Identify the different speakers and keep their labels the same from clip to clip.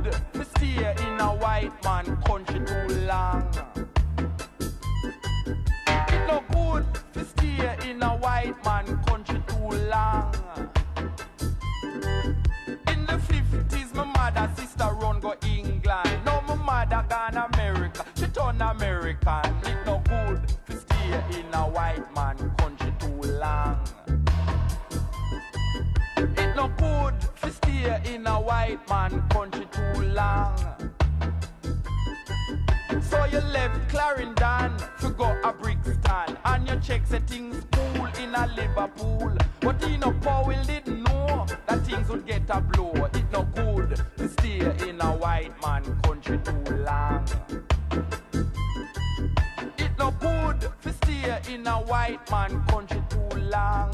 Speaker 1: good to stay in a white man country too long. It no good to stay in a white man country too long. In the 50s, my mother sister run go England. Now my mother gone America, she turn American. It no good to stay in a white man country too long. It no good to stay in a white man country too long. So you left Clarendon to go a Brixton, and you check the things cool in a Liverpool. But you know Powell didn't know that things would get a blow. It no good to stay in a white man country too long. It no good to stay in a white man country too long.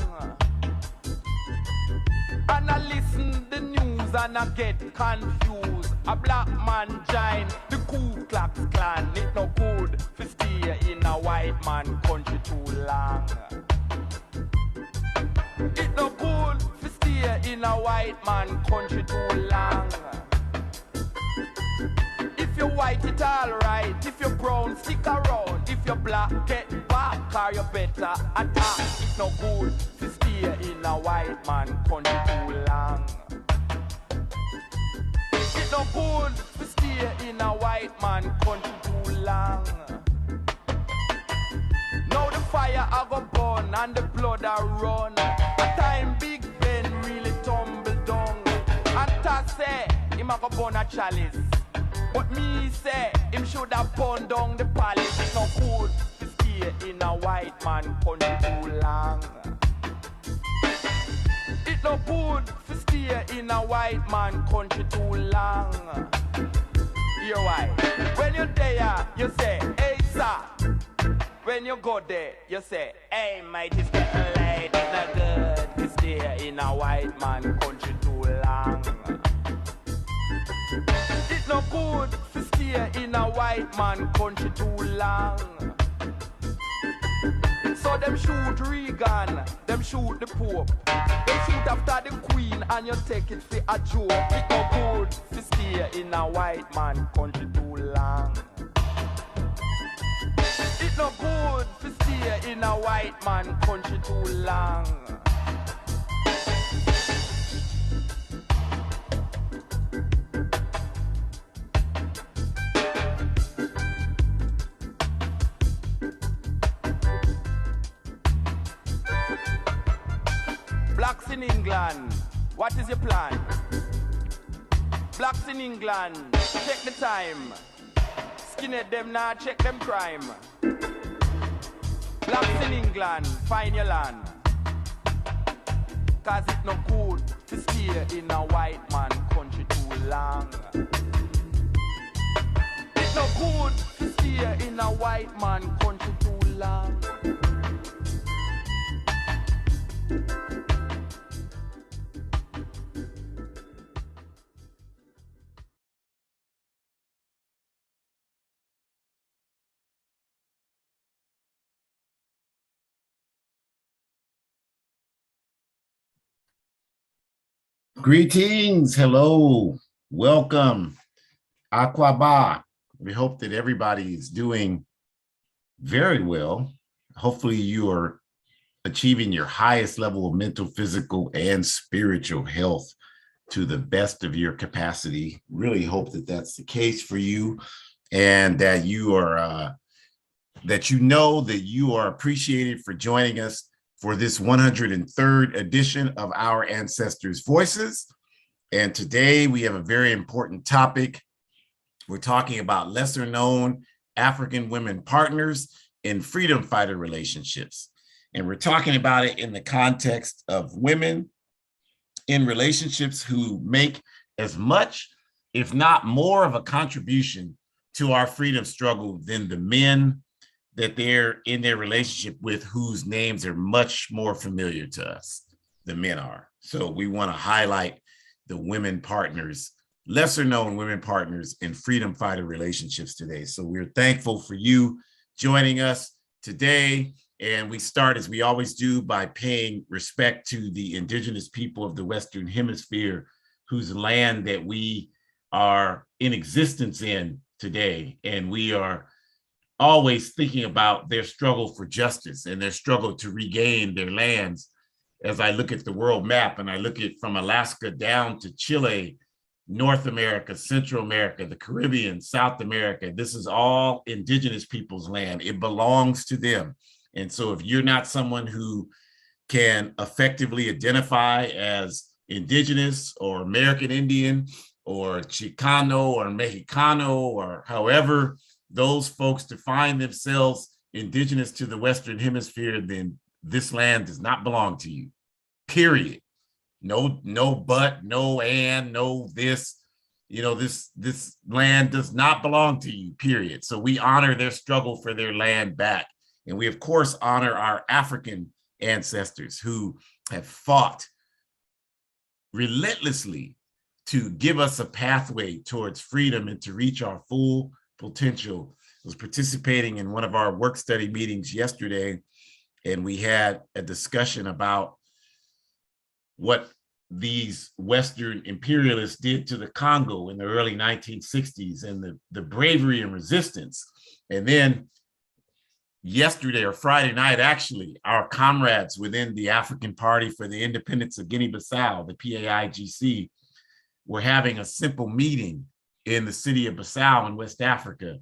Speaker 1: And I listen the news and I get confused. A black man join the Ku Klux Klan. It no good to stay in a white man country too long. It no good to stay in a white man country too long. If you're white, it's alright. If you're brown, stick around. If you're black, get back, or you better attack. It's no good to stay in a white man country too long. It's no good to stay in a white man country too long. Now the fire a go burn and the blood a run. A time Big Ben really tumble down. And Ta say him a go burn a chalice. But me say, him should have burn down the palace. It's no good to stay in a white man country too long. It's no good to stay in a white man country too long. Hear why? When you're there, you say, hey sir. When you go there, you say, hey mate, it's getting late. It's not good to stay in a white man country too long. It's no good to stay in a white man country too long. So them shoot Reagan, them shoot the Pope, them shoot after the Queen, and you take it for a joke. It's no good to stay in a white man country too long. It's no good to stay in a white man country too long. Blacks in England, what is your plan? Blacks in England, check the time. Skinhead them now, check them crime. Blacks in England, find your land. Cause it's no good to stay in a white man country too long. It's no good to stay in a white man country too long.
Speaker 2: Greetings, hello, welcome, Aquaba. We hope that everybody is doing very well. Hopefully you are achieving your highest level of mental, physical, and spiritual health to the best of your capacity. Really hope that that's the case for you, and that you are, that you know that you are appreciated for joining us for this 103rd edition of Our Ancestors' Voices. And today we have a very important topic. We're talking about lesser known African women partners in freedom fighter relationships. And we're talking about it in the context of women in relationships who make as much, if not more, of a contribution to our freedom struggle than the men that they're in their relationship with, whose names are much more familiar to us than men are. So we want to highlight the women partners, lesser known women partners in freedom fighter relationships today. So we're thankful for you joining us today. And we start, as we always do, by paying respect to the indigenous people of the Western Hemisphere, whose land that we are in existence in today. And we are always thinking about their struggle for justice and their struggle to regain their lands. As I look at the world map and I look at from Alaska down to Chile, North America, Central America, the Caribbean, South America, this is all indigenous people's land. It belongs to them. And so if you're not someone who can effectively identify as indigenous or American Indian or Chicano or Mexicano or however those folks define themselves indigenous to the Western Hemisphere, then this land does not belong to you, period. No but, no and, no this. This land does not belong to you, period. So we honor their struggle for their land back. And we, of course, honor our African ancestors who have fought relentlessly to give us a pathway towards freedom and to reach our full potential. I was participating in one of our work study meetings yesterday, and we had a discussion about what these Western imperialists did to the Congo in the early 1960s and the bravery and resistance. And then yesterday or Friday night, actually, our comrades within the African Party for the Independence of Guinea-Bissau, the PAIGC, were having a simple meeting in the city of Bissau in West Africa.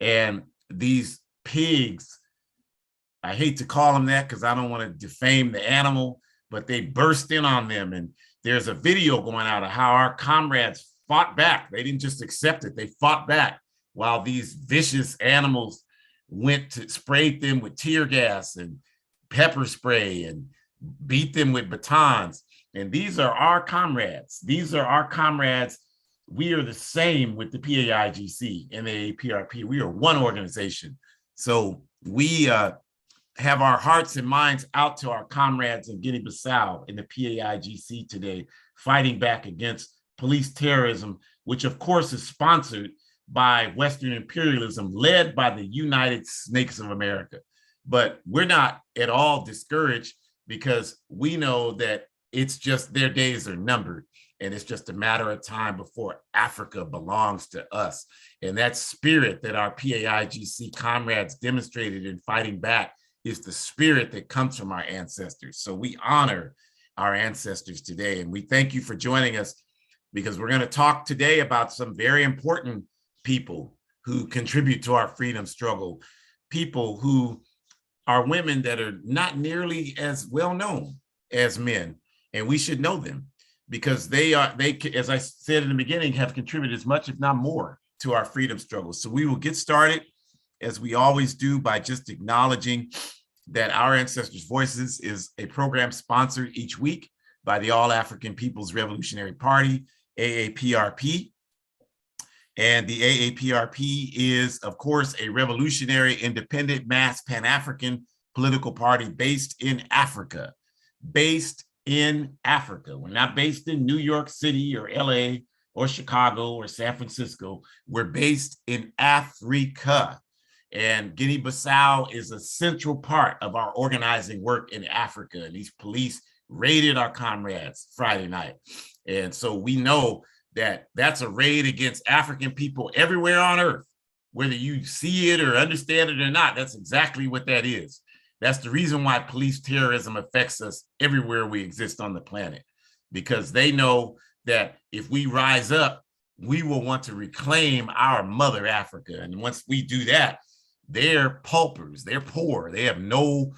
Speaker 2: And these pigs, I hate to call them that because I don't want to defame the animal, but they burst in on them. And there's a video going out of how our comrades fought back. They didn't just accept it, they fought back while these vicious animals went to sprayed them with tear gas and pepper spray and beat them with batons. And these are our comrades. These are our comrades. We are the same with the PAIGC and the AAPRP. We are one organization. So we have our hearts and minds out to our comrades in Guinea-Bissau in the PAIGC today, fighting back against police terrorism, which of course is sponsored by Western imperialism, led by the United Snakes of America. But we're not at all discouraged because we know that it's just their days are numbered. And it's just a matter of time before Africa belongs to us. And that spirit that our PAIGC comrades demonstrated in fighting back is the spirit that comes from our ancestors. So we honor our ancestors today. And we thank you for joining us because we're going to talk today about some very important people who contribute to our freedom struggle, people who are women that are not nearly as well known as men. And we should know them, because they, as I said in the beginning, have contributed as much, if not more, to our freedom struggle. So we will get started, as we always do, by just acknowledging that Our Ancestors' Voices is a program sponsored each week by the All African People's Revolutionary Party, AAPRP. And the AAPRP is, of course, a revolutionary, independent, mass Pan-African political party based in Africa. We're not based in New York City or LA or Chicago or San Francisco. We're based in Africa. And Guinea-Bissau is a central part of our organizing work in Africa. And these police raided our comrades Friday night. And so we know that that's a raid against African people everywhere on earth. Whether you see it or understand it or not, that's exactly what that is. That's the reason why police terrorism affects us everywhere we exist on the planet, because they know that if we rise up, we will want to reclaim our mother Africa. And once we do that, they're paupers, they're poor, they have no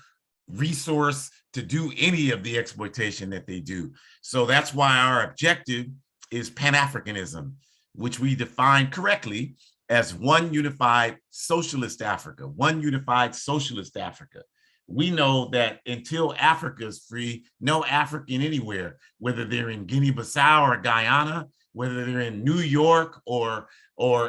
Speaker 2: resource to do any of the exploitation that they do. So that's why our objective is Pan-Africanism, which we define correctly as one unified socialist Africa, one unified socialist Africa. We know that until Africa is free, no African anywhere, whether they're in Guinea-Bissau or Guyana, whether they're in New York or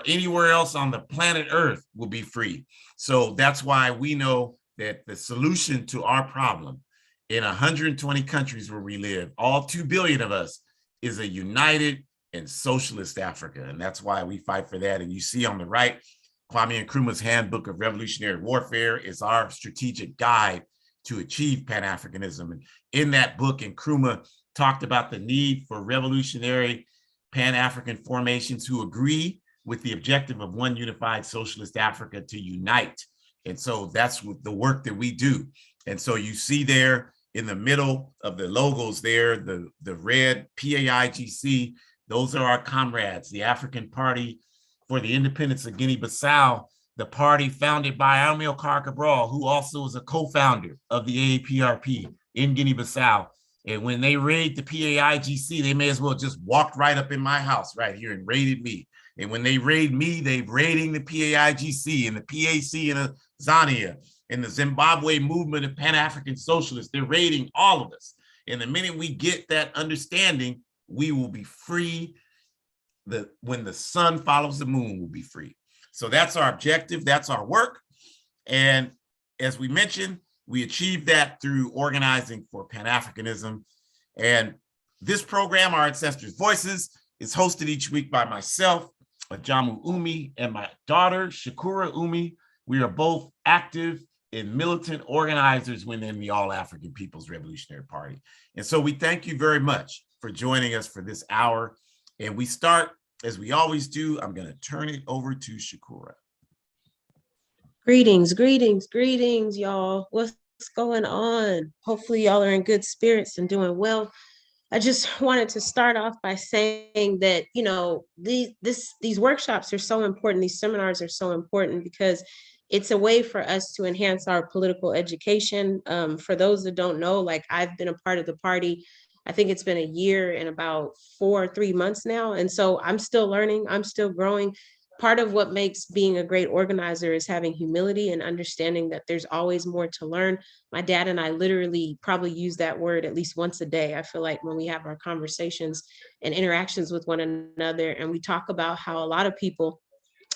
Speaker 2: anywhere else on the planet Earth, will be free. So that's why we know that the solution to our problem in 120 countries where we live, all 2 billion of us, is a united and socialist Africa. And that's why we fight for that. And you see on the right, Kwame Nkrumah's Handbook of Revolutionary Warfare is our strategic guide to achieve Pan-Africanism. And in that book, Nkrumah talked about the need for revolutionary Pan-African formations who agree with the objective of one unified socialist Africa to unite. And so that's the work that we do. And so you see there in the middle of the logos there, the red PAIGC, those are our comrades, the African Party for the Independence of Guinea-Bissau, the party founded by Amilcar Cabral, who also is a co-founder of the AAPRP in Guinea-Bissau. And when they raid the PAIGC, they may as well just walked right up in my house right here and raided me. And when they raid me, they're raiding the PAIGC and the PAC and Zania and the Zimbabwe movement of Pan-African socialists. They're raiding all of us. And the minute we get that understanding, we will be free. When the sun follows the moon, we'll be free. So that's our objective. That's our work. And as we mentioned, we achieved that through organizing for Pan-Africanism. And this program, Our Ancestors' Voices, is hosted each week by myself, Ajamu Umi, and my daughter, Shakura Umi. We are both active and militant organizers within the All-African People's Revolutionary Party. And so we thank you very much for joining us for this hour. And we start, as we always do, I'm going to turn it over to Shakura.
Speaker 3: Greetings, greetings, greetings, y'all. What's going on? Hopefully y'all are in good spirits and doing well. I just wanted to start off by saying that, you know, these workshops are so important. These seminars are so important because it's a way for us to enhance our political education. For those that don't know, like I've been a part of the party. I think it's been a year and about 3 months now. And so I'm still learning, I'm still growing. Part of what makes being a great organizer is having humility and understanding that there's always more to learn. My dad and I literally probably use that word at least once a day. I feel like when we have our conversations and interactions with one another, and we talk about how a lot of people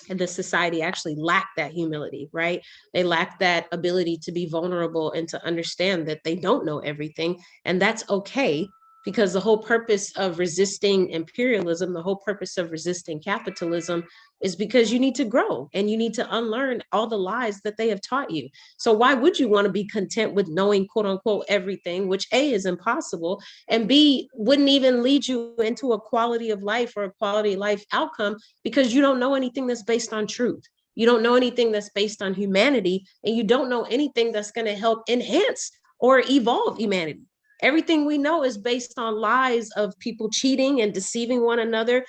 Speaker 3: in the society actually lack that humility, right? They lack that ability to be vulnerable and to understand that they don't know everything. And that's okay, because the whole purpose of resisting imperialism, the whole purpose of resisting capitalism is because you need to grow and you need to unlearn all the lies that they have taught you. So why would you want to be content with knowing, quote unquote, everything, which A, is impossible, and B, wouldn't even lead you into a quality of life or a quality of life outcome, because you don't know anything that's based on truth. You don't know anything that's based on humanity, and you don't know anything that's going to help enhance or evolve humanity. Everything we know is based on lies of people cheating and deceiving one another,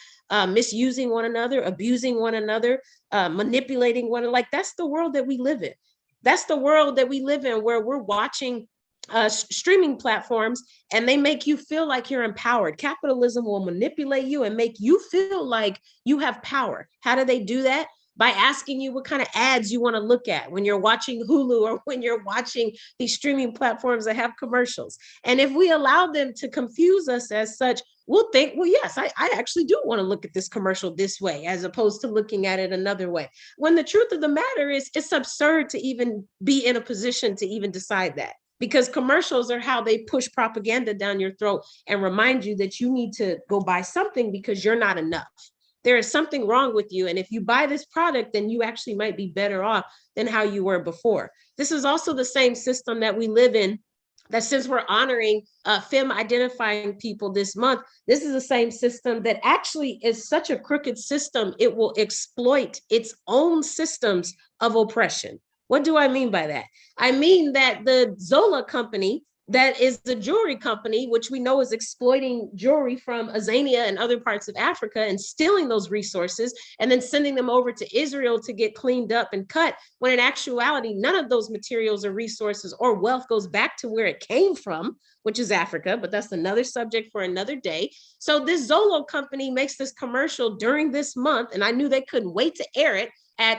Speaker 3: misusing one another, abusing one another, manipulating one another. Like, that's the world that we live in. That's the world that we live in, where we're watching streaming platforms and they make you feel like you're empowered. Capitalism will manipulate you and make you feel like you have power. How do they do that? By asking you what kind of ads you want to look at when you're watching Hulu or when you're watching these streaming platforms that have commercials. And if we allow them to confuse us as such, we'll think, well, yes, I actually do want to look at this commercial this way, as opposed to looking at it another way. When the truth of the matter is, it's absurd to even be in a position to even decide that, because commercials are how they push propaganda down your throat and remind you that you need to go buy something because you're not enough. There is something wrong with you. And if you buy this product, then you actually might be better off than how you were before. This is also the same system that we live in, that since we're honoring femme identifying people this month, this is the same system that actually is such a crooked system, it will exploit its own systems of oppression. What do I mean by that? I mean that the Zola company, that is the jewelry company, which we know is exploiting jewelry from Azania and other parts of Africa and stealing those resources and then sending them over to Israel to get cleaned up and cut, when in actuality, none of those materials or resources or wealth goes back to where it came from, which is Africa, but that's another subject for another day. So this Zolo company makes this commercial during this month, and I knew they couldn't wait to air it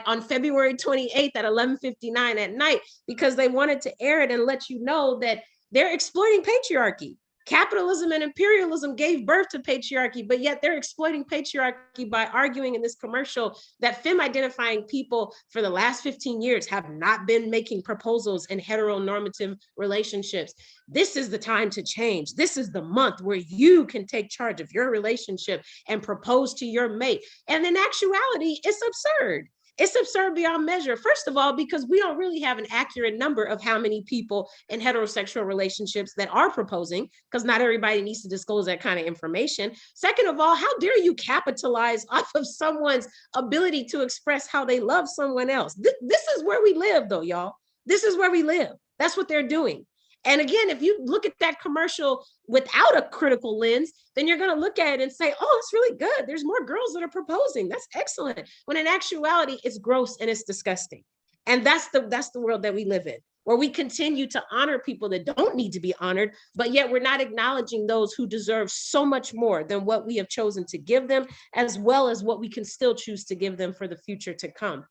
Speaker 3: on February 28th at 11:59 at night, because they wanted to air it and let you know that they're exploiting patriarchy. Capitalism and imperialism gave birth to patriarchy, but yet they're exploiting patriarchy by arguing in this commercial that femme identifying people for the last 15 years have not been making proposals in heteronormative relationships. This is the time to change. This is the month where you can take charge of your relationship and propose to your mate. And in actuality, it's absurd. It's absurd beyond measure. First of all, because we don't really have an accurate number of how many people in heterosexual relationships that are proposing, because not everybody needs to disclose that kind of information. Second of all, how dare you capitalize off of someone's ability to express how they love someone else? This is where we live, though, y'all. This is where we live. That's what they're doing. And again, if you look at that commercial without a critical lens, then you're going to look at it and say, oh, it's really good. There's more girls that are proposing. That's excellent. When in actuality, it's gross and it's disgusting. And that's the world that we live in, where we continue to honor people that don't need to be honored, but yet we're not acknowledging those who deserve so much more than what we have chosen to give them, as well as what we can still choose to give them for the future to come.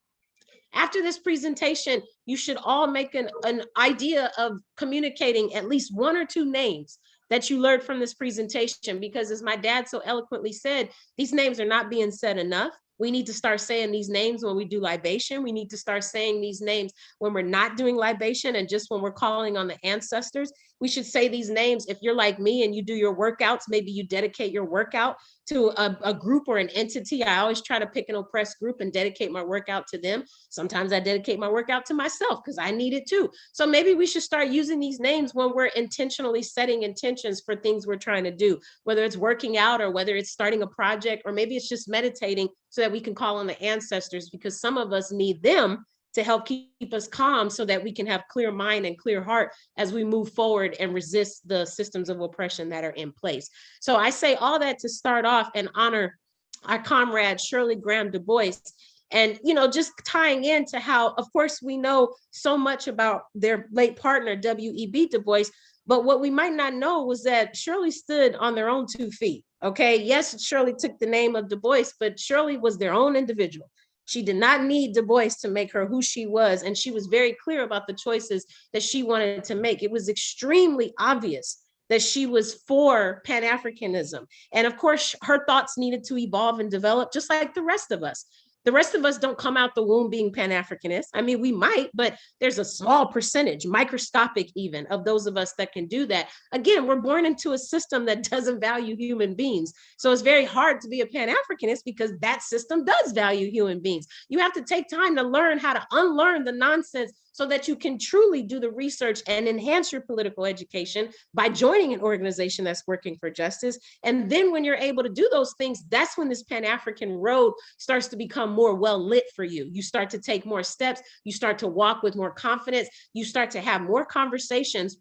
Speaker 3: After this presentation, you should all make an idea of communicating at least one or two names that you learned from this presentation, because as my dad so eloquently said, these names are not being said enough. We need to start saying these names when we do libation. We need to start saying these names when we're not doing libation and just when we're calling on the ancestors. We should say these names. If you're like me and you do your workouts, maybe you dedicate your workout to a group or an entity. I always try to pick an oppressed group and dedicate my workout to them. Sometimes I dedicate my workout to myself because I need it too. So maybe we should start using these names when we're intentionally setting intentions for things we're trying to do, whether it's working out or whether it's starting a project, or maybe it's just meditating so that we can call on the ancestors, because some of us need them to help keep us calm so that we can have clear mind and clear heart as we move forward and resist the systems of oppression that are in place. So I say all that to start off and honor our comrade, Shirley Graham Dubois. And, you know, just tying into how, of course, we know so much about their late partner, W.E.B. Du Bois, but what we might not know was that Shirley stood on their own 2 feet. Okay, yes, Shirley took the name of Du Bois, but Shirley was their own individual. She did not need Du Bois to make her who she was, and she was very clear about the choices that she wanted to make. It was extremely obvious that she was for Pan-Africanism. And of course, her thoughts needed to evolve and develop just like the rest of us. The rest of us don't come out the womb being Pan-Africanist. I mean, we might, but there's a small percentage, microscopic even, of those of us that can do that. Again, we're born into a system that doesn't value human beings. So it's very hard to be a Pan-Africanist because that system does value human beings. You have to take time to learn how to unlearn the nonsense so that you can truly do the research and enhance your political education by joining an organization that's working for justice. And then when you're able to do those things, that's when this Pan-African road starts to become more well lit for you. You start to take more steps. You start to walk with more confidence. You start to have more conversations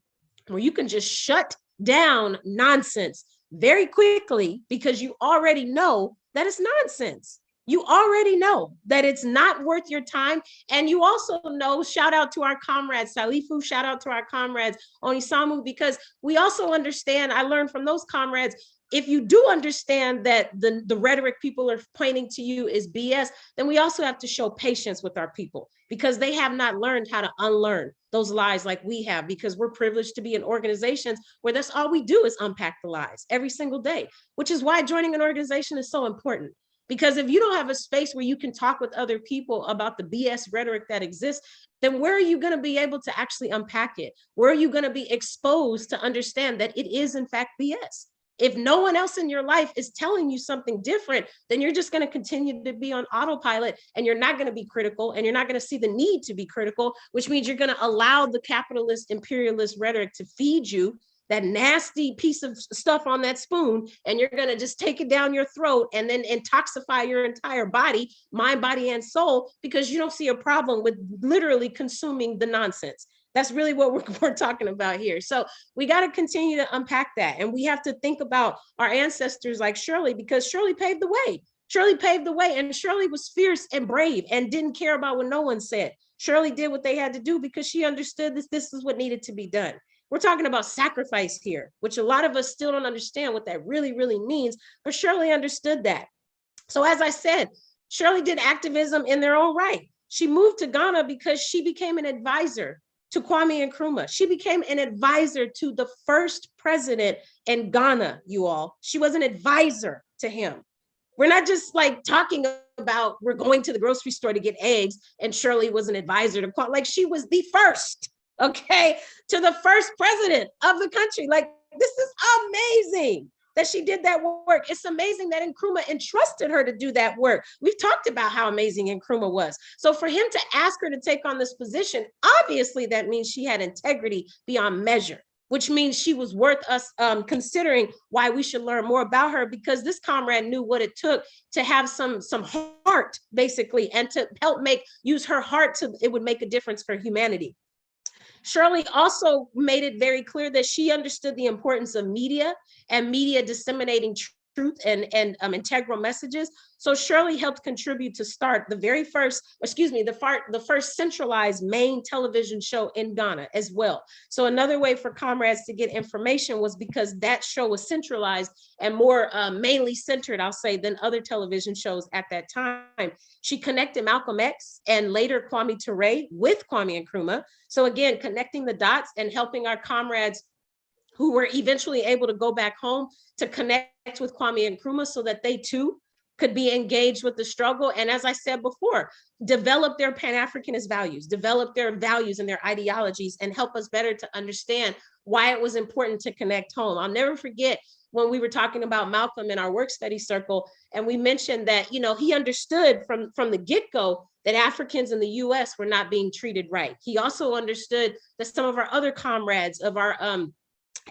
Speaker 3: where you can just shut down nonsense very quickly because you already know that it's nonsense. You already know that it's not worth your time. And you also know, shout out to our comrades, Salifu, shout out to our comrades, Onisamu, because we also understand, I learned from those comrades, if you do understand that the rhetoric people are pointing to you is BS, then we also have to show patience with our people because they have not learned how to unlearn those lies like we have, because we're privileged to be in organizations where that's all we do is unpack the lies every single day, which is why joining an organization is so important. Because if you don't have a space where you can talk with other people about the BS rhetoric that exists, then where are you going to be able to actually unpack it? Where are you going to be exposed to understand that it is in fact BS? If no one else in your life is telling you something different, then you're just going to continue to be on autopilot and you're not going to be critical and you're not going to see the need to be critical, which means you're going to allow the capitalist imperialist rhetoric to feed you that nasty piece of stuff on that spoon, and you're going to just take it down your throat and then intoxify your entire body, mind, body, and soul, because you don't see a problem with literally consuming the nonsense. That's really what we're talking about here. So we got to continue to unpack that. And we have to think about our ancestors like Shirley, because Shirley paved the way. Shirley paved the way, and Shirley was fierce and brave and didn't care about what no one said. Shirley did what they had to do because she understood this is what needed to be done. We're talking about sacrifice here, which a lot of us still don't understand what that really, really means, but Shirley understood that. So as I said, Shirley did activism in their own right. She moved to Ghana because she became an advisor to Kwame Nkrumah. She became an advisor to the first president in Ghana, you all. She was an advisor to him. We're not just like talking about we're going to the grocery store to get eggs and Shirley was an advisor to Kwame. Like she was the first, okay, to the first president of the country. Like this is amazing. that she did that work. It's amazing that Nkrumah entrusted her to do that work. We've talked about how amazing Nkrumah was. So for him to ask her to take on this position, obviously that means she had integrity beyond measure, which means she was worth us considering why we should learn more about her, because this comrade knew what it took to have some heart, basically, and to help use her heart it would make a difference for humanity. Shirley also made it very clear that she understood the importance of media and media disseminating truth and integral messages. So Shirley helped contribute to start the first centralized main television show in Ghana as well. So another way for comrades to get information was because that show was centralized and more mainly centered, I'll say, than other television shows at that time. She connected Malcolm X and later Kwame Turay with Kwame Nkrumah. So again, connecting the dots and helping our comrades who were eventually able to go back home to connect with Kwame Nkrumah so that they too could be engaged with the struggle. And as I said before, develop their Pan-Africanist values, develop their values and their ideologies, and help us better to understand why it was important to connect home. I'll never forget when we were talking about Malcolm in our work study circle, and we mentioned that, he understood from the get-go that Africans in the US were not being treated right. He also understood that some of our other comrades of our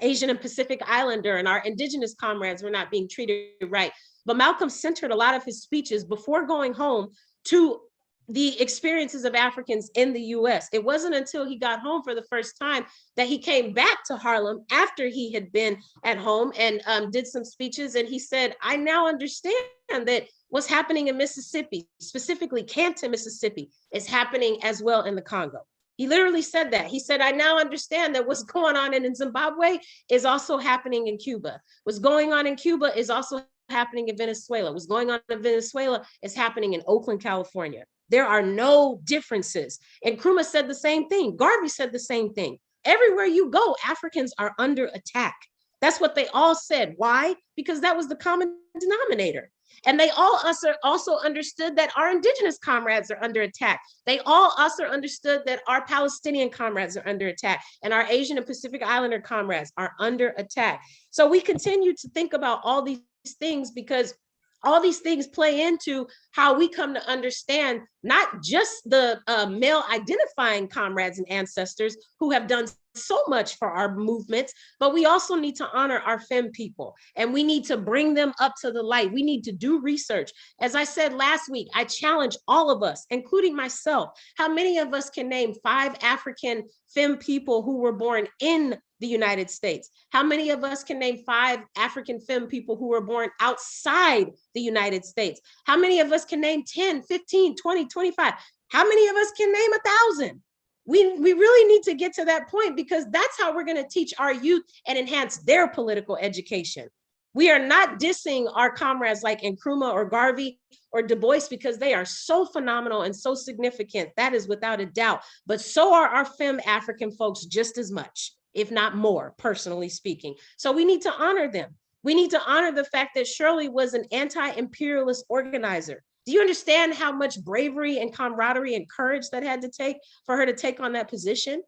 Speaker 3: Asian and Pacific Islander and our indigenous comrades were not being treated right. But Malcolm centered a lot of his speeches before going home to the experiences of Africans in the US. It wasn't until he got home for the first time that he came back to Harlem after he had been at home and did some speeches. And he said, I now understand that what's happening in Mississippi, specifically Canton, Mississippi, is happening as well in the Congo. He literally said that. He said, I now understand that what's going on in Zimbabwe is also happening in Cuba. What's going on in Cuba is also happening in Venezuela. What's going on in Venezuela is happening in Oakland, California. There are no differences. And Nkrumah said the same thing. Garvey said the same thing. Everywhere you go, Africans are under attack. That's what they all said. Why? Because that was the common denominator. And they all also understood that our indigenous comrades are under attack. They all also understood that our Palestinian comrades are under attack and our Asian and Pacific Islander comrades are under attack. So we continue to think about all these things because all these things play into how we come to understand not just the male identifying comrades and ancestors who have done so much for our movements, but we also need to honor our femme people and we need to bring them up to the light. We need to do research. As I said last week, I challenge all of us, including myself, how many of us can name 5 African femme people who were born in the United States? How many of us can name 5 African femme people who were born outside the United States? How many of us can name 10, 15, 20, 25? How many of us can name 1,000? We really need to get to that point because that's how we're going to teach our youth and enhance their political education. We are not dissing our comrades like Nkrumah or Garvey or Dubois because they are so phenomenal and so significant. That is without a doubt. But so are our femme African folks just as much, if not more, personally speaking. So we need to honor them. We need to honor the fact that Shirley was an anti-imperialist organizer. Do you understand how much bravery and camaraderie and courage that had to take for her to take on that position?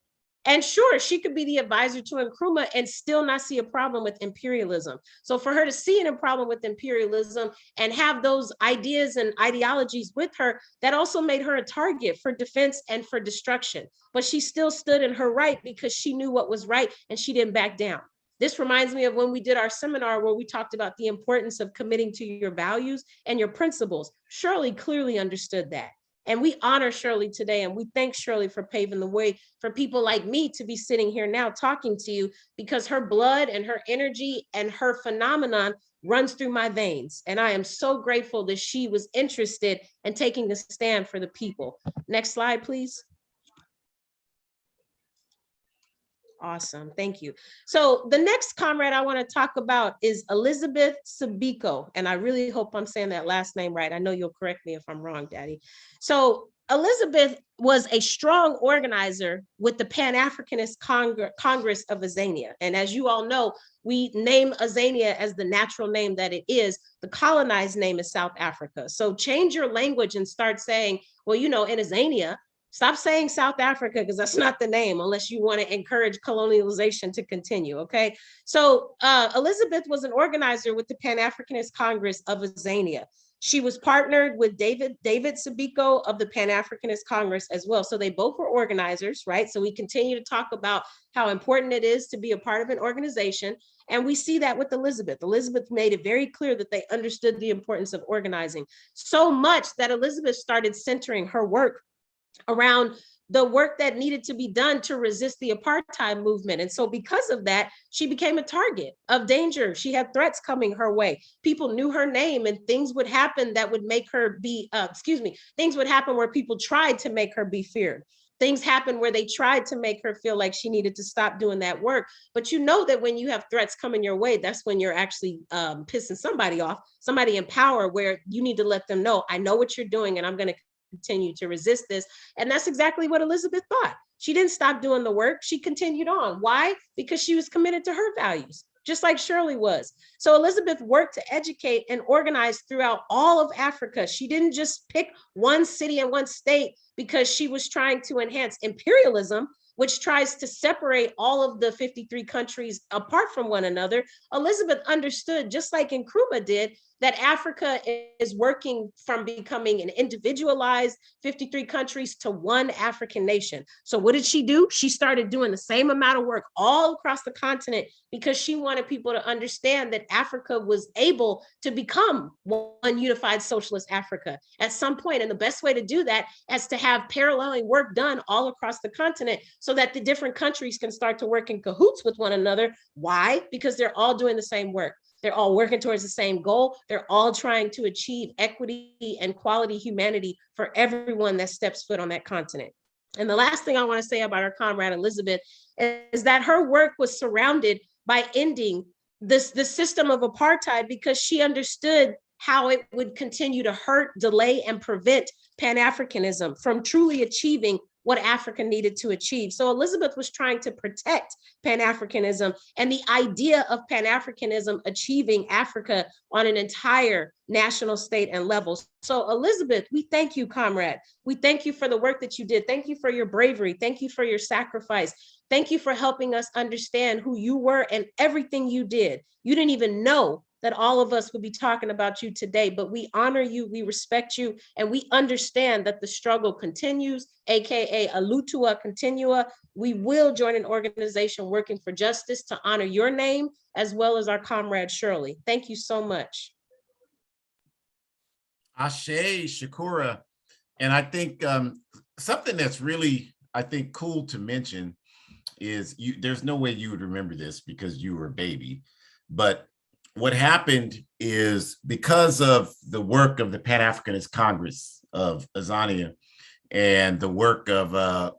Speaker 3: And sure, she could be the advisor to Nkrumah and still not see a problem with imperialism. So for her to see a problem with imperialism and have those ideas and ideologies with her, that also made her a target for defense and for destruction. But she still stood in her right because she knew what was right and she didn't back down. This reminds me of when we did our seminar where we talked about the importance of committing to your values and your principles. Shirley clearly understood that. And we honor Shirley today, and we thank Shirley for paving the way for people like me to be sitting here now talking to you because her blood and her energy and her phenomenon runs through my veins. And I am so grateful that she was interested in taking a stand for the people. Next slide, please. Awesome, thank you. So the next comrade I want to talk about is Elizabeth Sabico, and I really hope I'm saying that last name right. I know you'll correct me if I'm wrong, Daddy. So Elizabeth was a strong organizer with the Pan-Africanist Congress of Azania. And as you all know, we name Azania as the natural name that it is. The colonized name is South Africa. So change your language and start saying, well, you know, in Azania, Stop saying South Africa, because that's not the name, unless you want to encourage colonialization to continue, okay? So Elizabeth was an organizer with the Pan-Africanist Congress of Azania. She was partnered with David Sabico of the Pan-Africanist Congress as well. So they both were organizers, right? So we continue to talk about how important it is to be a part of an organization. And we see that with Elizabeth. Elizabeth made it very clear that they understood the importance of organizing, so much that Elizabeth started centering her work around the work that needed to be done to resist the apartheid movement. And so because of that, she became a target of danger. She had threats coming her way. People knew her name, and things would happen that would make her be, things would happen where people tried to make her be feared. Things happened where they tried to make her feel like she needed to stop doing that work. But you know that when you have threats coming your way, that's when you're actually pissing somebody off, somebody in power, where you need to let them know, I know what you're doing, and I'm going to continue to resist this. And that's exactly what Elizabeth thought. She didn't stop doing the work. She continued on. Why? Because she was committed to her values, just like Shirley was. So Elizabeth worked to educate and organize throughout all of Africa. She didn't just pick one city and one state because she was trying to enhance imperialism, which tries to separate all of the 53 countries apart from one another. Elizabeth understood, just like Nkrumah did, that Africa is working from becoming an individualized 53 countries to one African nation. So what did she do? She started doing the same amount of work all across the continent because she wanted people to understand that Africa was able to become one unified socialist Africa at some point. And the best way to do that is to have paralleling work done all across the continent so that the different countries can start to work in cahoots with one another. Why? Because they're all doing the same work. They're all working towards the same goal. They're all trying to achieve equity and quality humanity for everyone that steps foot on that continent. And the last thing I want to say about our comrade Elizabeth is that her work was surrounded by ending the system of apartheid, because she understood how it would continue to hurt, delay, and prevent Pan-Africanism from truly achieving what Africa needed to achieve. So Elizabeth was trying to protect Pan-Africanism and the idea of Pan-Africanism achieving Africa on an entire national state and level. So Elizabeth, we thank you, comrade. We thank you for the work that you did. Thank you for your bravery. Thank you for your sacrifice. Thank you for helping us understand who you were and everything you did. You didn't even know that all of us would be talking about you today, but we honor you, we respect you, and we understand that the struggle continues, AKA a lutua continua. We will join an organization working for justice to honor your name, as well as our comrade Shirley. Thank you so much.
Speaker 2: Ashe, Shakura. And I think something that's really, I think, cool to mention is there's no way you would remember this because you were a baby, but what happened is because of the work of the Pan-Africanist Congress of Azania and the work of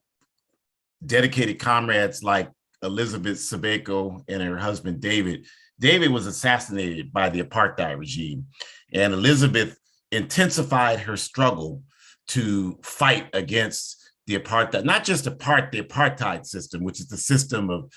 Speaker 2: dedicated comrades like Elizabeth Sabico and her husband, David. David was assassinated by the apartheid regime, and Elizabeth intensified her struggle to fight against the apartheid, not just the apartheid system, which is the system of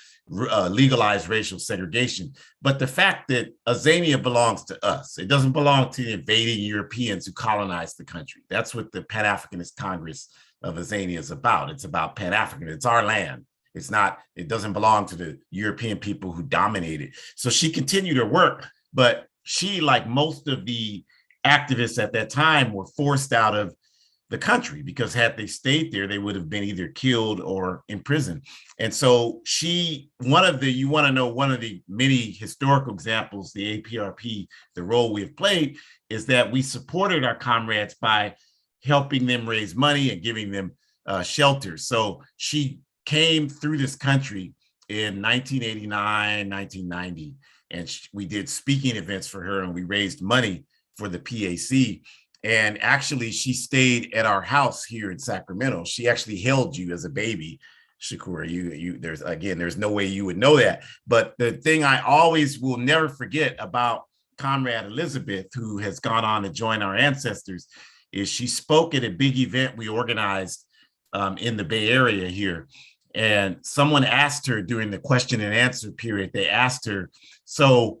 Speaker 2: legalized racial segregation, but the fact that Azania belongs to us. It doesn't belong to the invading Europeans who colonized the country. That's what the Pan-Africanist Congress of Azania is about. It's about Pan-African. It's our land. It's not, it doesn't belong to the European people who dominated. So she continued her work, but she, like most of the activists at that time, were forced out of the country, because had they stayed there, they would have been either killed or imprisoned. And so you want to know one of the many historical examples, the APRP, the role we have played, is that we supported our comrades by helping them raise money and giving them shelter. So she came through this country in 1989, 1990, and we did speaking events for her, and we raised money for the PAC. And actually, she stayed at our house here in Sacramento. She actually held you as a baby, Shakura. There's no way you would know that. But the thing I always will never forget about Comrade Elizabeth, who has gone on to join our ancestors, is she spoke at a big event we organized in the Bay Area here. And someone asked her during the question and answer period, they asked her, so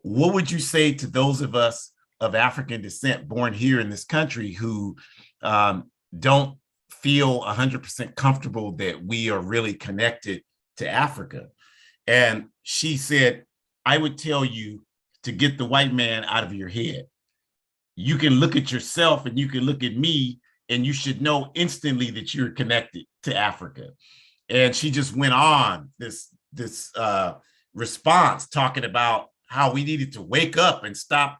Speaker 2: what would you say to those of us of African descent born here in this country who don't feel 100% comfortable that we are really connected to Africa. And she said, I would tell you to get the white man out of your head. You can look at yourself and you can look at me, and you should know instantly that you're connected to Africa. And she just went on this response talking about how we needed to wake up and stop,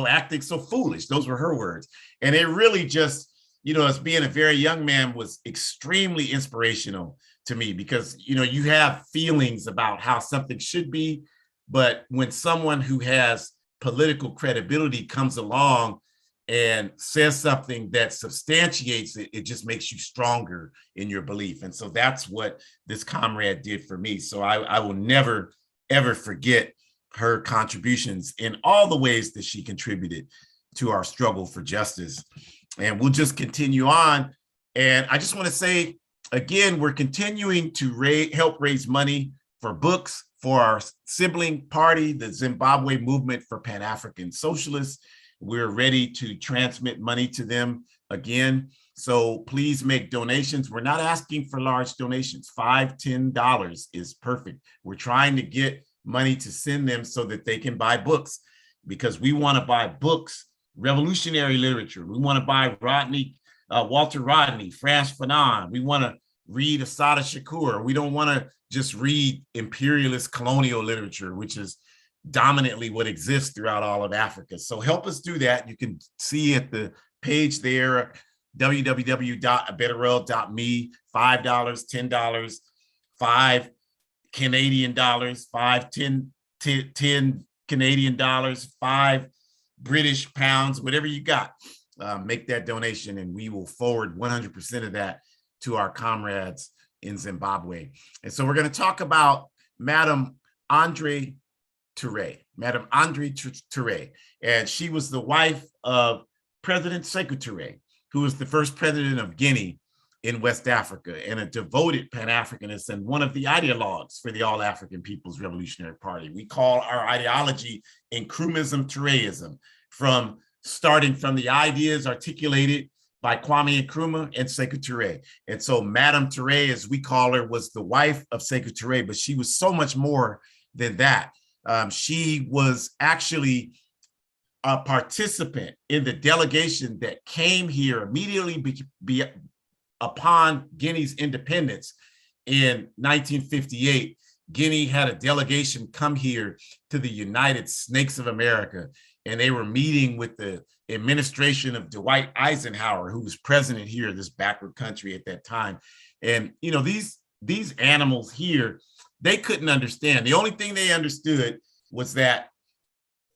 Speaker 2: acting so foolish. Those were her words. And it really just, as being a very young man, was extremely inspirational to me, because, you have feelings about how something should be, but when someone who has political credibility comes along and says something that substantiates it, it just makes you stronger in your belief. And so that's what this comrade did for me. So I will never, ever forget her contributions in all the ways that she contributed to our struggle for justice. And we'll just continue on. And I just want to say, again, we're continuing to help raise money for books for our sibling party, the Zimbabwe Movement for Pan-African Socialists. We're ready to transmit money to them again. So please make donations. We're not asking for large donations. $5, $10 is perfect. We're trying to get money to send them so that they can buy books, because we want to buy books, revolutionary literature. We want to buy Walter Rodney, Frantz Fanon. We want to read Assata Shakur. We don't want to just read imperialist colonial literature, which is dominantly what exists throughout all of Africa. So help us do that. You can see at the page there, www.abetterworld.me, $5, $10, $5 Canadian dollars, 10 Canadian dollars, 5 British pounds, whatever you got. Make that donation and we will forward 100% of that to our comrades in Zimbabwe. And so we're going to talk about Madame Andre Turay, and she was the wife of President Sekou Turay, who was the first president of Guinea in West Africa, and a devoted Pan-Africanist and one of the ideologues for the All-African People's Revolutionary Party. We call our ideology Nkrumahism Turayism, starting from the ideas articulated by Kwame Nkrumah and Sekou Touré. And so Madame Turay, as we call her, was the wife of Sekou Touré, but she was so much more than that. She was actually a participant in the delegation that came here immediately upon Guinea's independence in 1958. Guinea had a delegation come here to the United Snakes of America, and they were meeting with the administration of Dwight Eisenhower, who was president here, this backward country at that time. And these animals here, they couldn't understand. The only thing they understood was that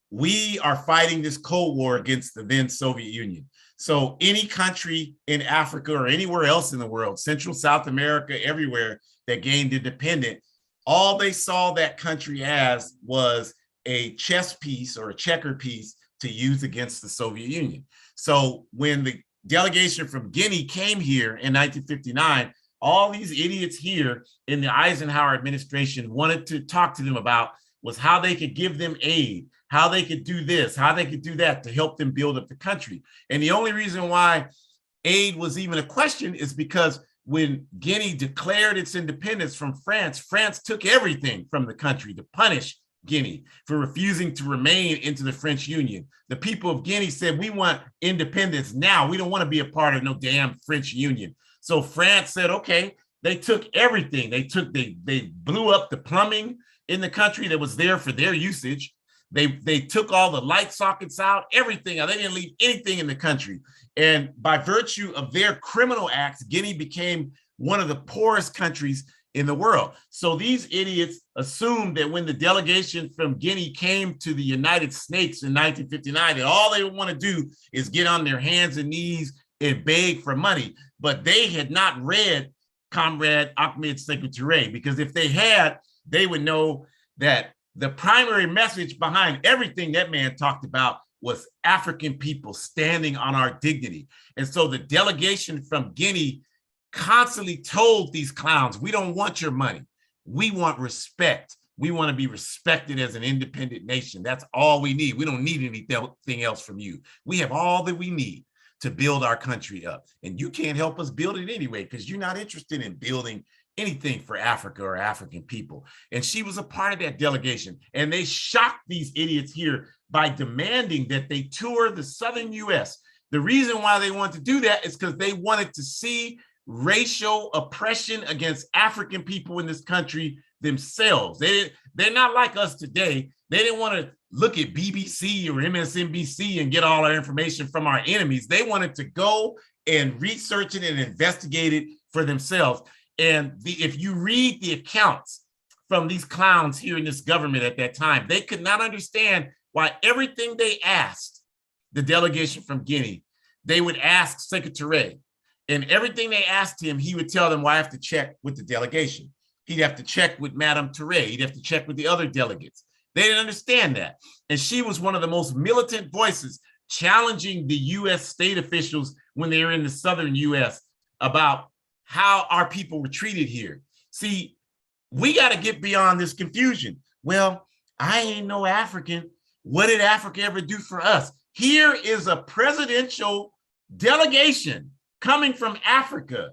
Speaker 2: we are fighting this Cold War against the then Soviet Union. So any country in Africa or anywhere else in the world, Central, South America, everywhere that gained independence, all they saw that country as was a chess piece or a checker piece to use against the Soviet Union. So when the delegation from Guinea came here in 1959, all these idiots here in the Eisenhower administration wanted to talk to them about was how they could give them aid, how they could do this, how they could do that to help them build up the country. And the only reason why aid was even a question is because when Guinea declared its independence from France, France took everything from the country to punish Guinea for refusing to remain into the French Union. The people of Guinea said, we want independence now. We don't want to be a part of no damn French Union. So France said, okay, they took everything. They blew up the plumbing in the country that was there for their usage. They took all the light sockets out, everything. They didn't leave anything in the country. And by virtue of their criminal acts, Guinea became one of the poorest countries in the world. So these idiots assumed that when the delegation from Guinea came to the United Snakes in 1959, that all they would want to do is get on their hands and knees and beg for money. But they had not read Comrade Ahmed Sekou Touré, because if they had, they would know that the primary message behind everything that man talked about was African people standing on our dignity. And so the delegation from Guinea constantly told these clowns, we don't want your money. We want respect. We want to be respected as an independent nation. That's all we need. We don't need anything else from you. We have all that we need to build our country up. And you can't help us build it anyway, because you're not interested in building anything for Africa or African people. And she was a part of that delegation. And they shocked these idiots here by demanding that they tour the southern US. The reason why they wanted to do that is because they wanted to see racial oppression against African people in this country themselves. They're not like us today. They didn't want to look at BBC or MSNBC and get all our information from our enemies. They wanted to go and research it and investigate it for themselves. And if you read the accounts from these clowns here in this government at that time, they could not understand why everything they asked the delegation from Guinea, they would ask Secretary, and everything they asked him, he would tell them, well, I have to check with the delegation. He'd have to check with Madame Turay. He'd have to check with the other delegates. They didn't understand that. And she was one of the most militant voices challenging the US state officials when they were in the southern US about how our people were treated here. See, we got to get beyond this confusion. Well, I ain't no African. What did Africa ever do for us? Here is a presidential delegation coming from Africa,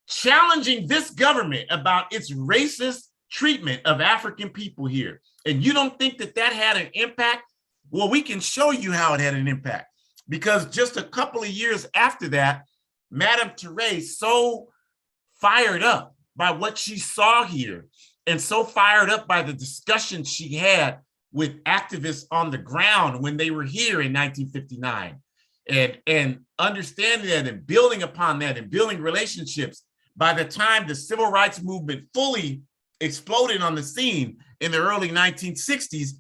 Speaker 2: challenging this government about its racist treatment of African people here. And you don't think that that had an impact? Well, we can show you how it had an impact, because just a couple of years after that, Madame Turay, so fired up by what she saw here and so fired up by the discussion she had with activists on the ground when they were here in 1959, and understanding that and building upon that and building relationships. By the time the civil rights movement fully exploded on the scene in the early 1960s,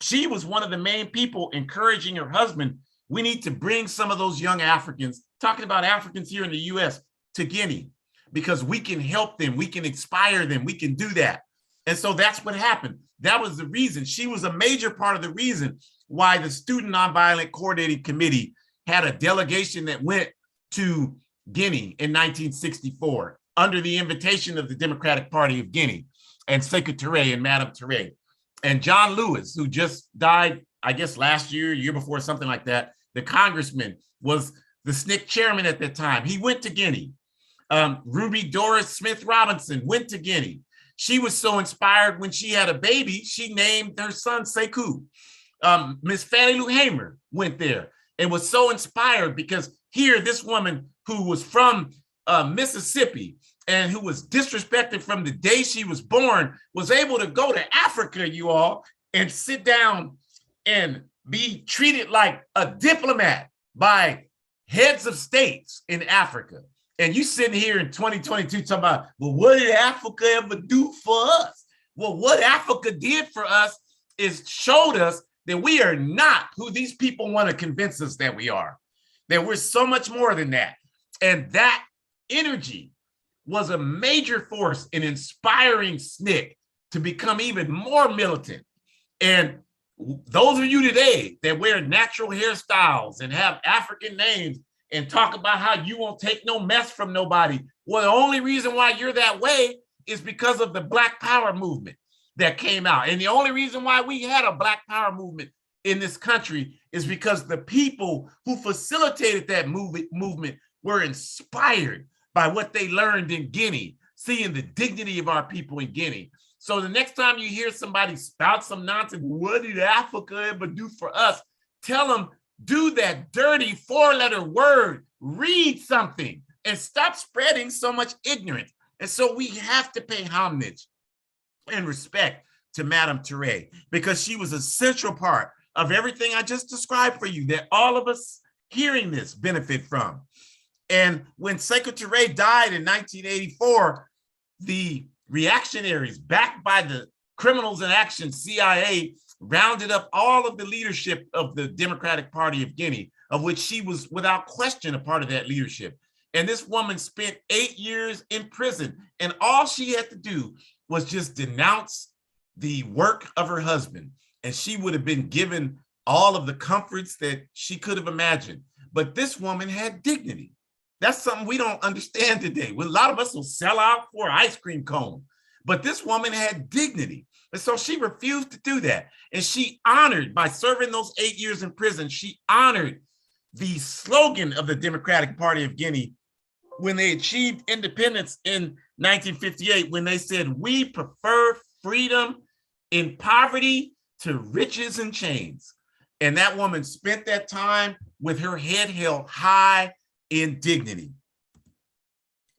Speaker 2: she was one of the main people encouraging her husband, we need to bring some of those young Africans, talking about Africans here in the US, to Guinea, because we can help them, we can inspire them, we can do that. And so that's what happened. That was the reason. She was a major part of the reason why the Student Nonviolent Coordinating Committee had a delegation that went to Guinea in 1964 under the invitation of the Democratic Party of Guinea and Secretary and Madame Turay. And John Lewis, who just died, I guess last year, year before, something like that, the congressman, was the SNCC chairman at that time. He went to Guinea. Ruby Doris Smith Robinson went to Guinea. She was so inspired when she had a baby, she named her son Sekou. Miss Fannie Lou Hamer went there and was so inspired because here, this woman who was from Mississippi and who was disrespected from the day she was born was able to go to Africa, you all, and sit down and be treated like a diplomat by heads of states in Africa. And you sitting here in 2022 talking about, well, what did Africa ever do for us? Well, what Africa did for us is showed us that we are not who these people want to convince us that we are, that we're so much more than that. And that energy was a major force in inspiring SNCC to become even more militant. And those of you today that wear natural hairstyles and have African names and talk about how you won't take no mess from nobody, well, the only reason why you're that way is because of the Black Power movement that came out. And the only reason why we had a Black Power movement in this country is because the people who facilitated that movement were inspired by what they learned in Guinea, seeing the dignity of our people in Guinea. So the next time you hear somebody spout some nonsense, what did Africa ever do for us? Tell them, do that dirty four-letter word, read something, and stop spreading so much ignorance. And so we have to pay homage and respect to Madame Turay, because she was a central part of everything I just described for you that all of us hearing this benefit from. And when Secretary died in 1984, the reactionaries, backed by the Criminals in Action, CIA, rounded up all of the leadership of the Democratic Party of Guinea, of which she was without question a part of that leadership. And this woman spent 8 years in prison, and all she had to do was just denounce the work of her husband, and she would have been given all of the comforts that she could have imagined. But this woman had dignity. That's something we don't understand today. Well, a lot of us will sell out for an ice cream cone, but this woman had dignity. And so she refused to do that. And she honored, by serving those 8 years in prison, she honored the slogan of the Democratic Party of Guinea when they achieved independence in 1958, when they said, "We prefer freedom in poverty to riches and chains." And that woman spent that time with her head held high in dignity.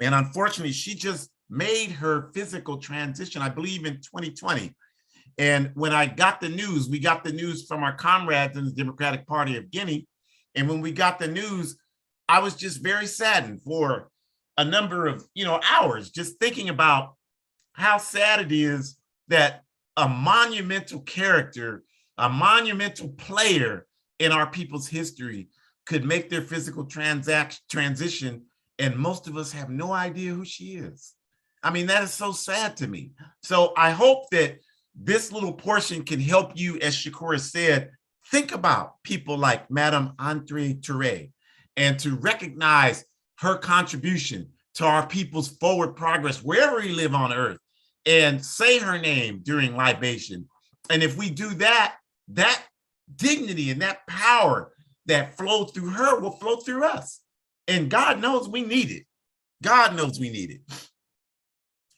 Speaker 2: And unfortunately, she just made her physical transition, I believe, in 2020. And when I got the news, we got the news from our comrades in the Democratic Party of Guinea. And when we got the news, I was just very saddened for a number of hours, just thinking about how sad it is that a monumental character, a monumental player in our people's history could make their physical transition, and most of us have no idea who she is. I mean, that is so sad to me. So I hope that this little portion can help you, as Shakura said, think about people like Madame Andre Turay, and to recognize her contribution to our people's forward progress wherever we live on earth, and say her name during libation. And if we do that, that dignity and that power that flowed through her will flow through us. And God knows we need it. God knows we need it.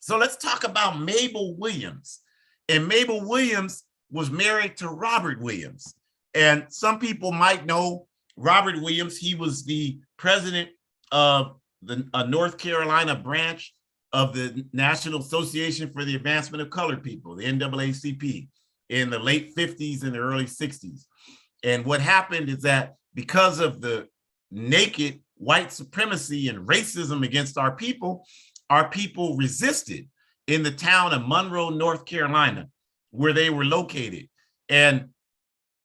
Speaker 2: So let's talk about Mabel Williams. And Mabel Williams was married to Robert Williams. And some people might know Robert Williams. He was the president of the North Carolina branch of the National Association for the Advancement of Colored People, the NAACP, in the late 50s and the early 60s. And what happened is that because of the naked white supremacy and racism against our people resisted in the town of Monroe, North Carolina, where they were located. And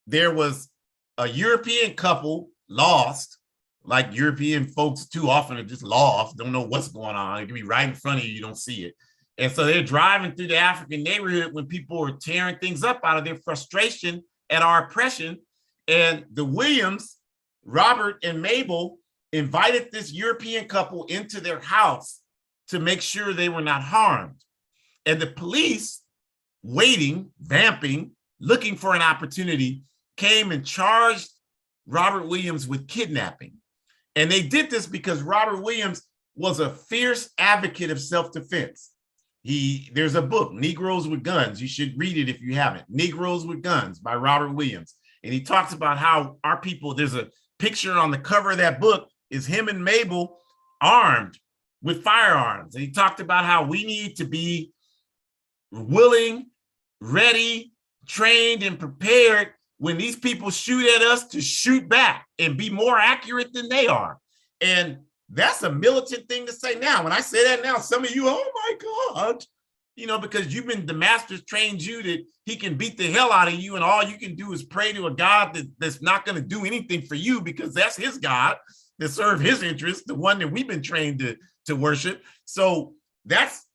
Speaker 2: there was a European couple lost, like European folks too often are just lost, don't know what's going on. It can be right in front of you, you don't see it. And so they're driving through the African neighborhood when people were tearing things up out of their frustration at our oppression. And the Williams, Robert and Mabel, invited this European couple into their house to make sure they were not harmed. And the police, waiting, vamping, looking for an opportunity, came and charged Robert Williams with kidnapping. And they did this because Robert Williams was a fierce advocate of self-defense. There's a book, Negroes with Guns. You should read it if you haven't. Negroes with Guns by Robert Williams. And he talks about how our people, there's a picture on the cover of that book, is him and Mabel armed with firearms. And he talked about how we need to be willing, ready, trained, and prepared when these people shoot at us to shoot back and be more accurate than they are. And that's a militant thing to say now. When I say that now, some of you, oh my God, because the master's trained you that he can beat the hell out of you, and all you can do is pray to a God that's not going to do anything for you, because that's his God that serve his interests, the one that we've been trained to worship. So that's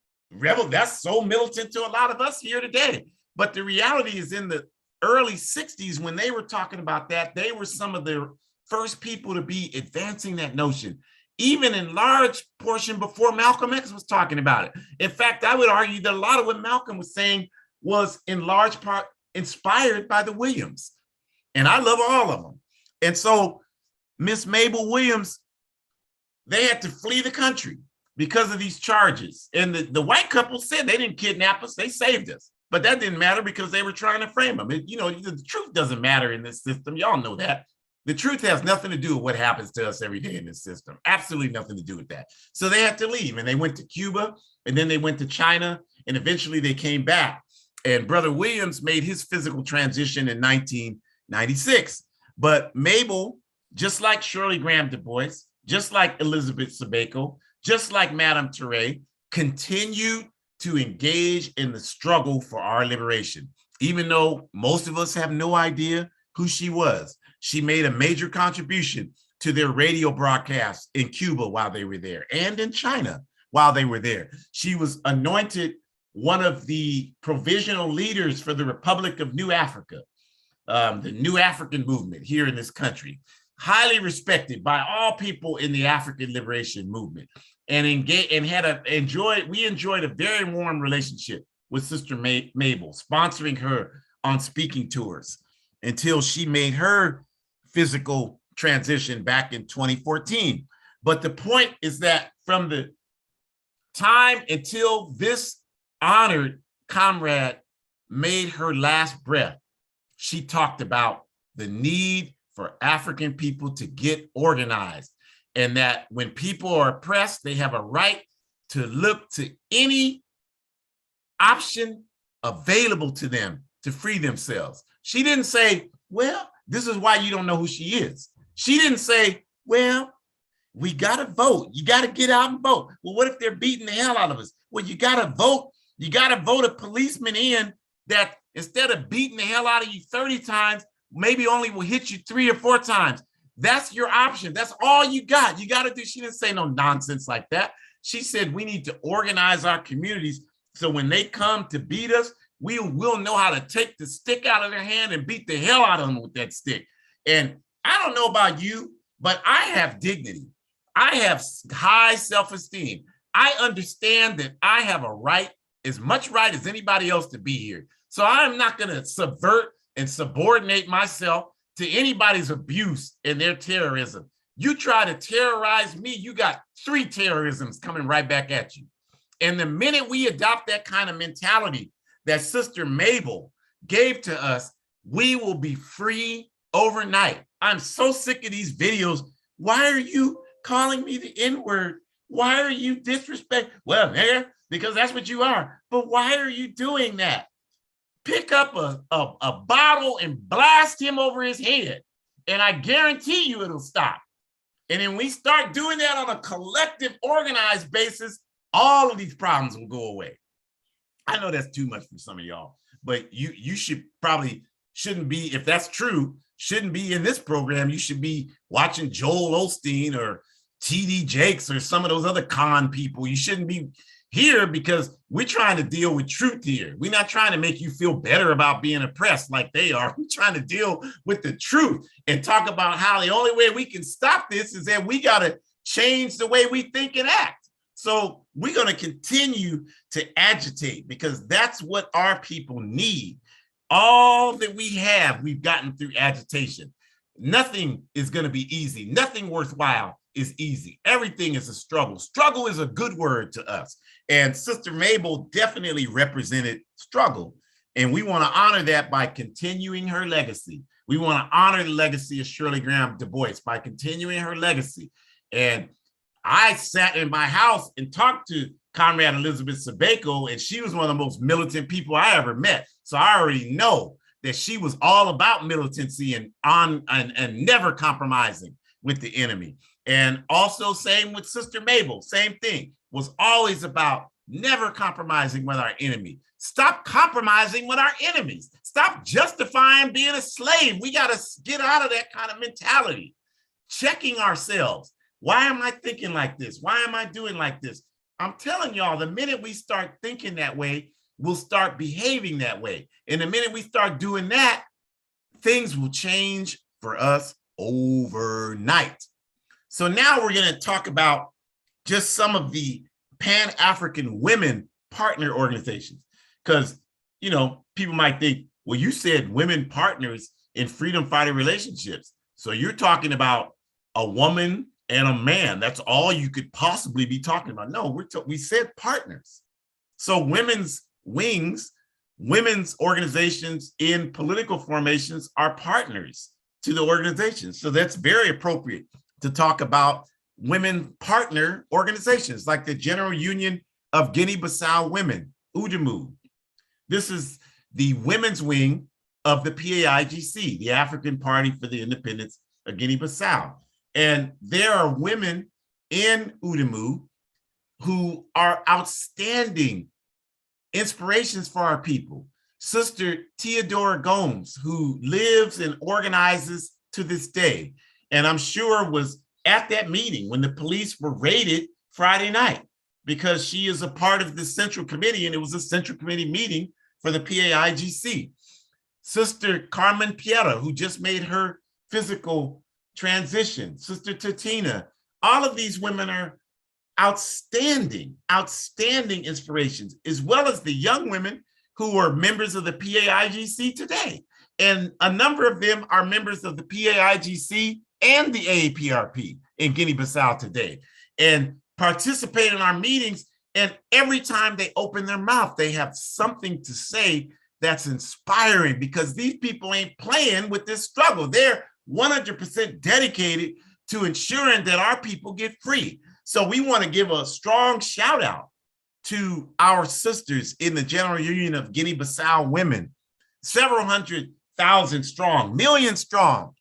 Speaker 2: so militant to a lot of us here today. But the reality is, in the early 60s, when they were talking about that, they were some of the first people to be advancing that notion, even in large portion before Malcolm X was talking about it. In fact, I would argue that a lot of what Malcolm was saying was in large part inspired by the Williams. And I love all of them. And so Miss Mabel Williams, they had to flee the country because of these charges. And the white couple said they didn't kidnap us, they saved us. But that didn't matter because they were trying to frame them. The truth doesn't matter in this system. Y'all know that. The truth has nothing to do with what happens to us every day in this system. Absolutely nothing to do with that. So they had to leave, and they went to Cuba, and then they went to China, and eventually they came back. And Brother Williams made his physical transition in 1996. But Mabel, just like Shirley Graham Dubois, just like Elizabeth Sabico, just like Madame Turay, continued to engage in the struggle for our liberation. Even though most of us have no idea who she was, she made a major contribution to their radio broadcasts in Cuba while they were there, and in China while they were there. She was anointed one of the provisional leaders for the Republic of New Africa, the New African movement here in this country, highly respected by all people in the African liberation movement, and we enjoyed a very warm relationship with Sister Mabel, sponsoring her on speaking tours until she made her physical transition back in 2014. But the point is that from the time until this honored comrade made her last breath, she talked about the need for African people to get organized, and that when people are oppressed, they have a right to look to any option available to them to free themselves. She didn't say, well, this is why you don't know who she is. She didn't say, well, we got to vote. You got to get out and vote. Well, what if they're beating the hell out of us? Well, you got to vote. You got to vote a policeman in that instead of beating the hell out of you 30 times, maybe only will hit you 3 or 4 times. That's your option. That's all you got. You got to do. She didn't say no nonsense like that. She said we need to organize our communities so when they come to beat us, we'll know how to take the stick out of their hand and beat the hell out of them with that stick. And I don't know about you, but I have dignity. I have high self-esteem. I understand that I have a right, as much right as anybody else, to be here. So I'm not going to subvert and subordinate myself to anybody's abuse and their terrorism. You try to terrorize me, you got 3 terrorisms coming right back at you. And the minute we adopt that kind of mentality that Sister Mabel gave to us, we will be free overnight. I'm so sick of these videos. Why are you calling me the N-word? Why are you disrespect? Well, nigga, because that's what you are. But why are you doing that? Pick up a bottle and blast him over his head, and I guarantee you it'll stop. And then we start doing that on a collective, organized basis, all of these problems will go away. I know that's too much for some of y'all, but you shouldn't be, if that's true, shouldn't be in this program. You should be watching Joel Osteen or TD Jakes or some of those other con people. You shouldn't be here because we're trying to deal with truth here. We're not trying to make you feel better about being oppressed like they are. We're trying to deal with the truth and talk about how the only way we can stop this is that we got to change the way we think and act. So we're going to continue to agitate because that's what our people need. All that we have, we've gotten through agitation. Nothing is going to be easy. Nothing worthwhile is easy. Everything is a struggle. Struggle is a good word to us. And Sister Mabel definitely represented struggle. And we want to honor that by continuing her legacy. We want to honor the legacy of Shirley Graham Dubois by continuing her legacy. And I sat in my house and talked to Comrade Elizabeth Sabico, and she was one of the most militant people I ever met. So I already know that she was all about militancy and never compromising with the enemy. And also same with Sister Mabel, same thing, was always about never compromising with our enemy. Stop compromising with our enemies. Stop justifying being a slave. We got to get out of that kind of mentality. Checking ourselves. Why am I thinking like this? Why am I doing like this? I'm telling y'all, the minute we start thinking that way, we'll start behaving that way. And the minute we start doing that, things will change for us overnight. So now we're going to talk about just some of the Pan-African women partner organizations. Because, you know, people might think, well, you said women partners in freedom fighter relationships. So you're talking about a woman and a man. That's all you could possibly be talking about. No, we said partners. So women's wings, women's organizations in political formations are partners to the organization. So that's very appropriate to talk about women partner organizations like the General Union of Guinea-Bissau Women, UDEMU. This is the women's wing of the PAIGC, the African Party for the Independence of Guinea-Bissau. And there are women in UDEMU who are outstanding inspirations for our people. Sister Theodora Gomes, who lives and organizes to this day, and I'm sure was at that meeting when the police were raided Friday night, because she is a part of the Central Committee, and it was a Central Committee meeting for the PAIGC. Sister Carmen Piera, who just made her physical transition. Sister Tatina. All of these women are outstanding, outstanding inspirations, as well as the young women who are members of the PAIGC today. And a number of them are members of the PAIGC and the AAPRP in Guinea-Bissau today and participate in our meetings. And every time they open their mouth, they have something to say that's inspiring, because these people ain't playing with this struggle. They're 100% dedicated to ensuring that our people get free. So we want to give a strong shout out to our sisters in the General Union of Guinea-Bissau Women, several 100,000 strong, million strong,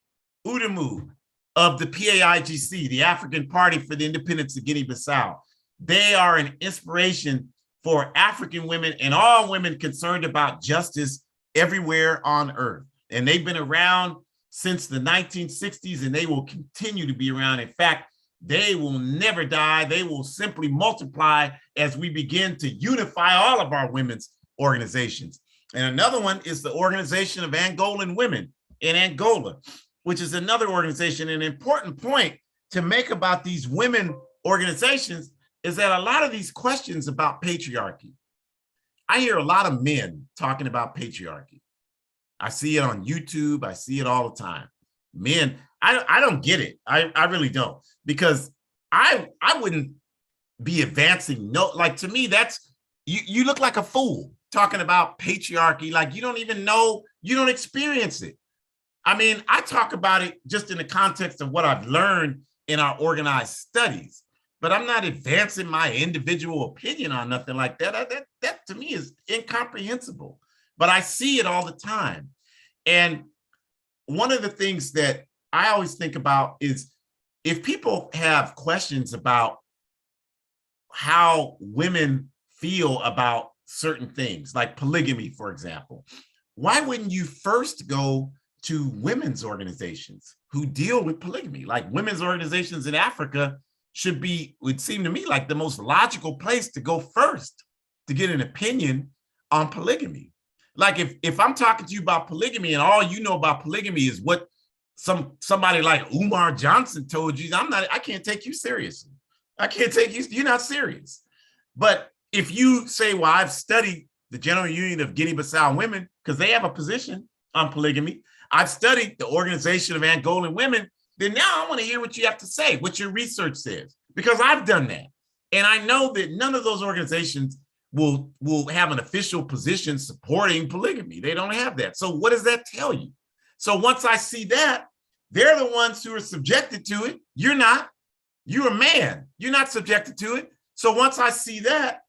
Speaker 2: UDEMU of the PAIGC, the African Party for the Independence of Guinea-Bissau. They are an inspiration for African women and all women concerned about justice everywhere on earth. And they've been around since the 1960s, and they will continue to be around. In fact, they will never die. They will simply multiply as we begin to unify all of our women's organizations. And another one is the Organization of Angolan Women in Angola, which is another organization. An important point to make about these women organizations is that a lot of these questions about patriarchy, I hear a lot of men talking about patriarchy. I see it on YouTube. I see it all the time. Men, I don't get it. I really don't, because I wouldn't be advancing. No, like, to me, that's, you look like a fool talking about patriarchy. Like, you don't even know, you don't experience it. I mean, I talk about it just in the context of what I've learned in our organized studies, but I'm not advancing my individual opinion on nothing like that. That to me is incomprehensible, but I see it all the time. And one of the things that I always think about is, if people have questions about how women feel about certain things, like polygamy, for example, why wouldn't you first go to women's organizations who deal with polygamy? Like, women's organizations in Africa would seem to me like the most logical place to go first to get an opinion on polygamy. Like, if I'm talking to you about polygamy and all you know about polygamy is what somebody like Umar Johnson told you, I can't take you seriously. I can't take you, you're not serious. But if you say, well, I've studied the General Union of Guinea-Bissau Women, because they have a position on polygamy, I've studied the Organization of Angolan Women, then now I want to hear what you have to say, what your research says, because I've done that. And I know that none of those organizations will have an official position supporting polygamy. They don't have that. So what does that tell you? So once I see that, they're the ones who are subjected to it. You're not. You're a man. You're not subjected to it. So once I see that,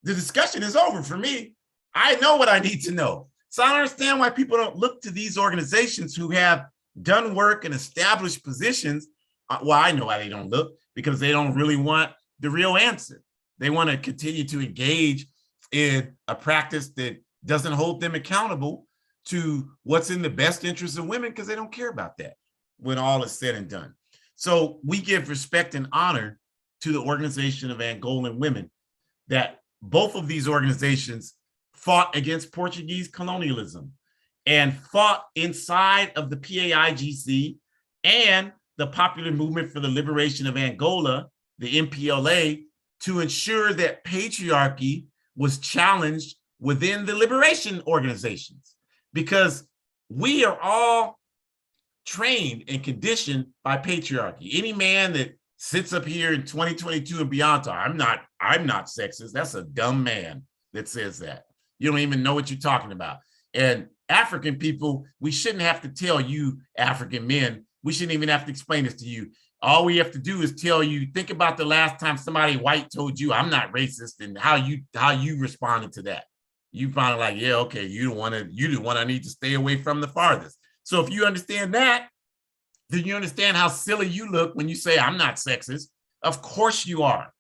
Speaker 2: the discussion is over for me. I know what I need to know. So I don't understand why people don't look to these organizations who have done work and established positions. Well, I know why they don't look, because they don't really want the real answer. They want to continue to engage in a practice that doesn't hold them accountable to what's in the best interest of women, because they don't care about that when all is said and done. So we give respect and honor to the Organization of Angolan Women, that both of these organizations fought against Portuguese colonialism and fought inside of the PAIGC and the Popular Movement for the Liberation of Angola, the MPLA, to ensure that patriarchy was challenged within the liberation organizations, because we are all trained and conditioned by patriarchy. Any man that sits up here in 2022 and beyond, I'm not sexist. That's a dumb man that says that. You don't even know what you're talking about. And African people, we shouldn't have to tell you, African men, we shouldn't even have to explain this to you. All we have to do is tell you, think about the last time somebody white told you, I'm not racist, and how you responded to that. You finally like, yeah, okay, you the one I need to stay away from the farthest. So if you understand that, then you understand how silly you look when you say, I'm not sexist. Of course you are.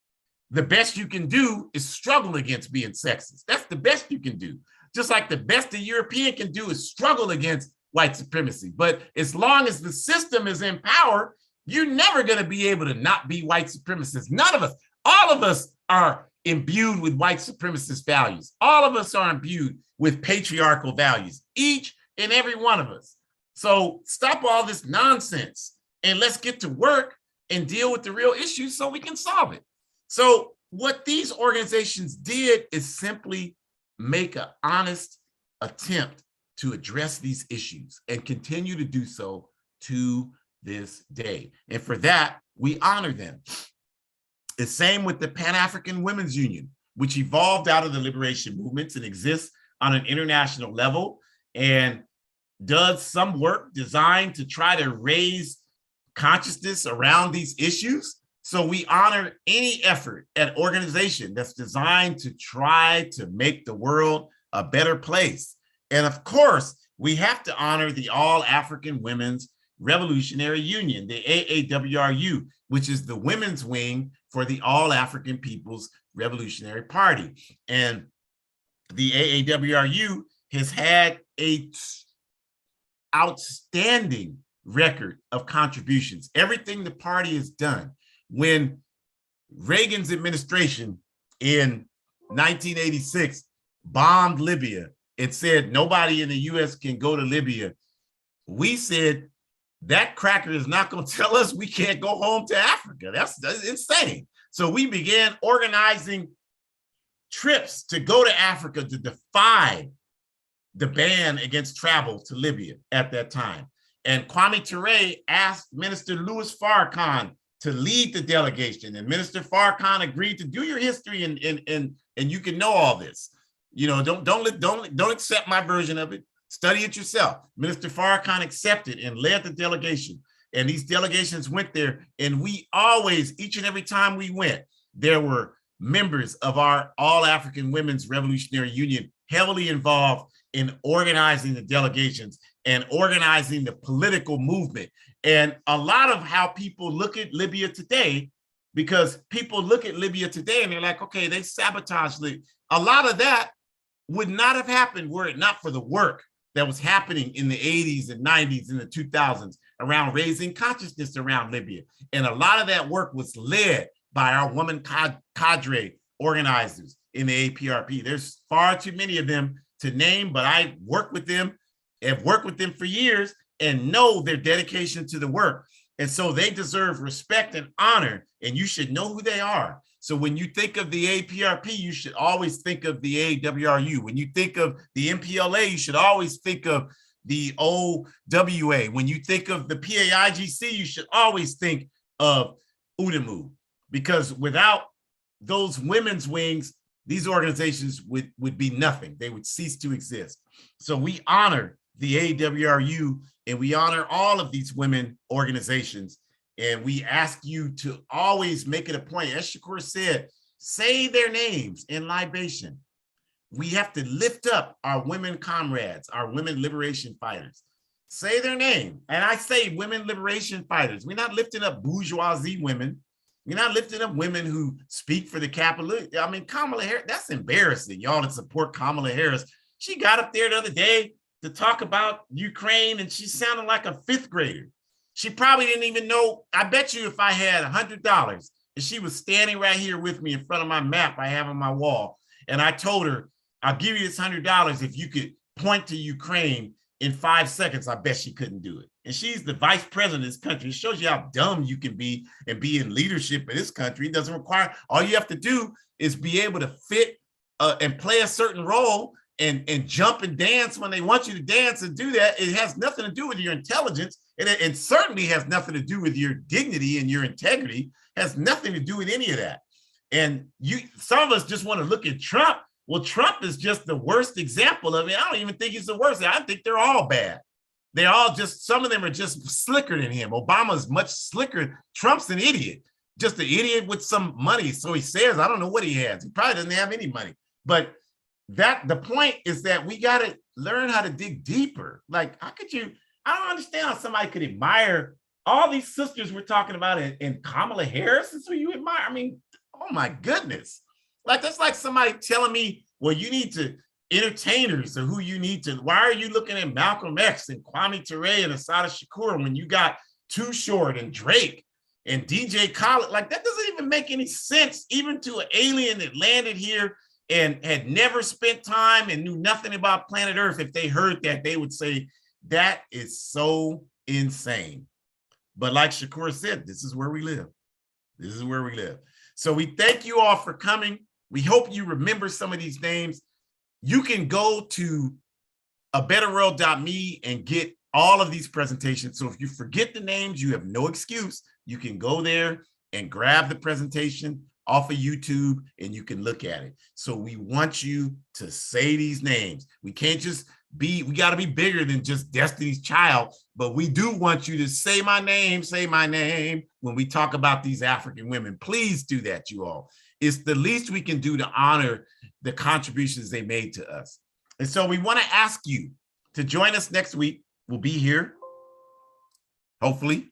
Speaker 2: The best you can do is struggle against being sexist. That's the best you can do. Just like the best a European can do is struggle against white supremacy. But as long as the system is in power, you're never going to be able to not be white supremacists. None of us, all of us are imbued with white supremacist values. All of us are imbued with patriarchal values, each and every one of us. So stop all this nonsense and let's get to work and deal with the real issues so we can solve it. So what these organizations did is simply make an honest attempt to address these issues and continue to do so to this day. And for that, we honor them. The same with the Pan-African Women's Union, which evolved out of the liberation movements and exists on an international level and does some work designed to try to raise consciousness around these issues. So we honor any effort at organization that's designed to try to make the world a better place. And of course, we have to honor the All African Women's Revolutionary Union, the AAWRU, which is the women's wing for the All African People's Revolutionary Party. And the AAWRU has had a outstanding record of contributions. Everything the party has done. When Reagan's administration in 1986 bombed Libya and said nobody in the US can go to Libya, we said that cracker is not going to tell us we can't go home to Africa. That's insane. So we began organizing trips to go to Africa to defy the ban against travel to Libya at that time. And Kwame Turay asked Minister Louis Farrakhan to lead the delegation, and Minister Farrakhan agreed to do your history, and you can know all this. You know, don't accept my version of it. Study it yourself. Minister Farrakhan accepted and led the delegation, and these delegations went there. And we always, each and every time we went, there were members of our All African Women's Revolutionary Union heavily involved in organizing the delegations and organizing the political movement. And a lot of how people look at Libya today, because people look at Libya today and they're like, okay, they sabotaged Libya. A lot of that would not have happened were it not for the work that was happening in the 80s and 90s and the 2000s around raising consciousness around Libya. And a lot of that work was led by our woman cadre organizers in the APRP. There's far too many of them to name, but I work with them, have worked with them for years, and know their dedication to the work. And so they deserve respect and honor, and you should know who they are. So when you think of the APRP, you should always think of the AWRU. When you think of the MPLA, you should always think of the OWA. When you think of the PAIGC, you should always think of UDEMU, because without those women's wings, these organizations would be nothing. They would cease to exist. So we honor the AWRU, and we honor all of these women organizations. And we ask you to always make it a point, as Shakur said, say their names in libation. We have to lift up our women comrades, our women liberation fighters. Say their name. And I say women liberation fighters. We're not lifting up bourgeoisie women. We're not lifting up women who speak for the capital. I mean, Kamala Harris, that's embarrassing, y'all, to support Kamala Harris. She got up there the other day to talk about Ukraine, and she sounded like a fifth grader. She probably didn't even know. I bet you if I had $100 and she was standing right here with me in front of my map I have on my wall, and I told her, I'll give you this $100 if you could point to Ukraine in 5 seconds, I bet she couldn't do it. And she's the vice president of this country. It shows you how dumb you can be and be in leadership in this country. It doesn't require, all you have to do is be able to fit and play a certain role and jump and dance when they want you to dance and do that. It has nothing to do with your intelligence. It certainly has nothing to do with your dignity and your integrity. It has nothing to do with any of that. And some of us just want to look at Trump. Well, Trump is just the worst example of it. I don't even think he's the worst. I think they're all bad. They're all just, some of them are just slicker than him. Obama's much slicker. Trump's an idiot, just an idiot with some money. So he says, I don't know what he has. He probably doesn't have any money. But the point is that we got to learn how to dig deeper. Like, how could you, I don't understand how somebody could admire all these sisters we're talking about, and Kamala Harris is who you admire. I mean, oh my goodness. Like, that's like somebody telling me, well, you need to, entertainers or who you need to, why are you looking at Malcolm X and Kwame Ture and Assata Shakur when you got Too Short and Drake and DJ Khaled? Like, that doesn't even make any sense, even to an alien that landed here and had never spent time and knew nothing about planet Earth. If they heard that, they would say, that is so insane. But like Shakur said, this is where we live. This is where we live. So we thank you all for coming. We hope you remember some of these names. You can go to abetterworld.me and get all of these presentations. So if you forget the names, you have no excuse. You can go there and grab the presentation off of YouTube and you can look at it. So we want you to say these names. We can't just we got to be bigger than just Destiny's Child, but we do want you to say my name when we talk about these African women. Please do that, you all. It's the least we can do to honor the contributions they made to us. And so we want to ask you to join us next week. We'll be here, hopefully.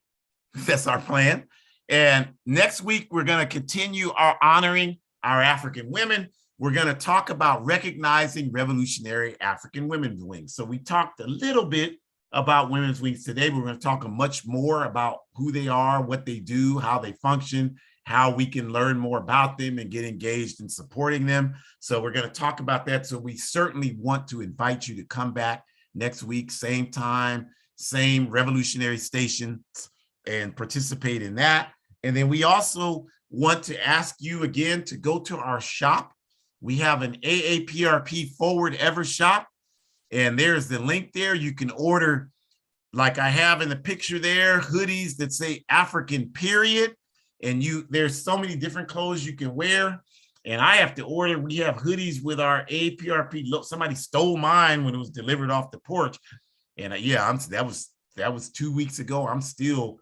Speaker 2: That's our plan. And next week, we're going to continue our honoring our African women. We're going to talk about recognizing revolutionary African women's wings. So we talked a little bit about women's wings today. We're going to talk much more about who they are, what they do, how they function, how we can learn more about them and get engaged in supporting them. So we're going to talk about that. So we certainly want to invite you to come back next week, same time, same revolutionary station, and participate in that. And then we also want to ask you again to go to our shop. We have an AAPRP Forward Ever shop, and there's the link there. You can order, like I have in the picture there, hoodies that say African period. And there's so many different clothes you can wear. And I have to order, we have hoodies with our AAPRP look. Somebody stole mine when it was delivered off the porch. And yeah, that was 2 weeks ago. I'm still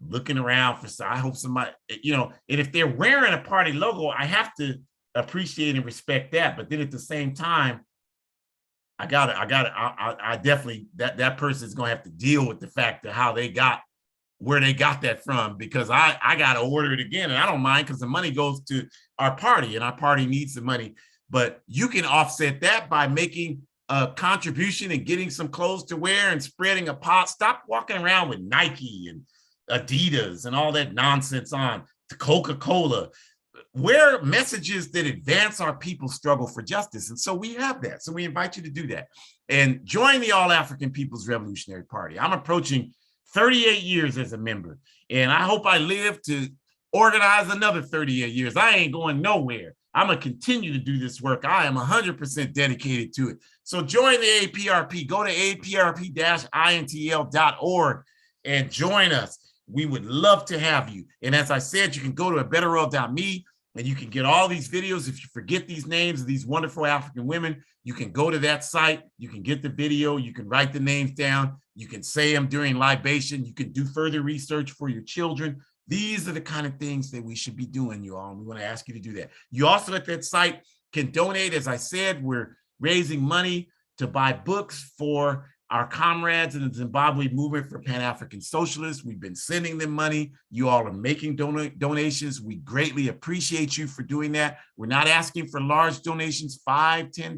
Speaker 2: looking around for, I hope somebody, and if they're wearing a party logo, I have to appreciate and respect that. But then at the same time, I definitely, that person is going to have to deal with the fact of how they got, where they got that from, because I got to order it again. And I don't mind because the money goes to our party and our party needs the money. But you can offset that by making a contribution and getting some clothes to wear and spreading a pot. Stop walking around with Nike and Adidas and all that nonsense on, to Coca-Cola. Wear messages that advance our people's struggle for justice. And so we have that. So we invite you to do that and join the All African People's Revolutionary Party. I'm approaching 38 years as a member, and I hope I live to organize another 38 years. I ain't going nowhere. I'm going to continue to do this work. I am 100% dedicated to it. So join the APRP. Go to aprp-intl.org and join us. We would love to have you. And as I said, you can go to abetterworld.me and you can get all these videos. If you forget these names of these wonderful African women, you can go to that site. You can get the video. You can write the names down. You can say them during libation. You can do further research for your children. These are the kind of things that we should be doing, you all. And we want to ask you to do that. You also at that site can donate. As I said, we're raising money to buy books for our comrades in the Zimbabwe movement for Pan-African Socialists. We've been sending them money. You all are making donations. We greatly appreciate you for doing that. We're not asking for large donations, $5, $10,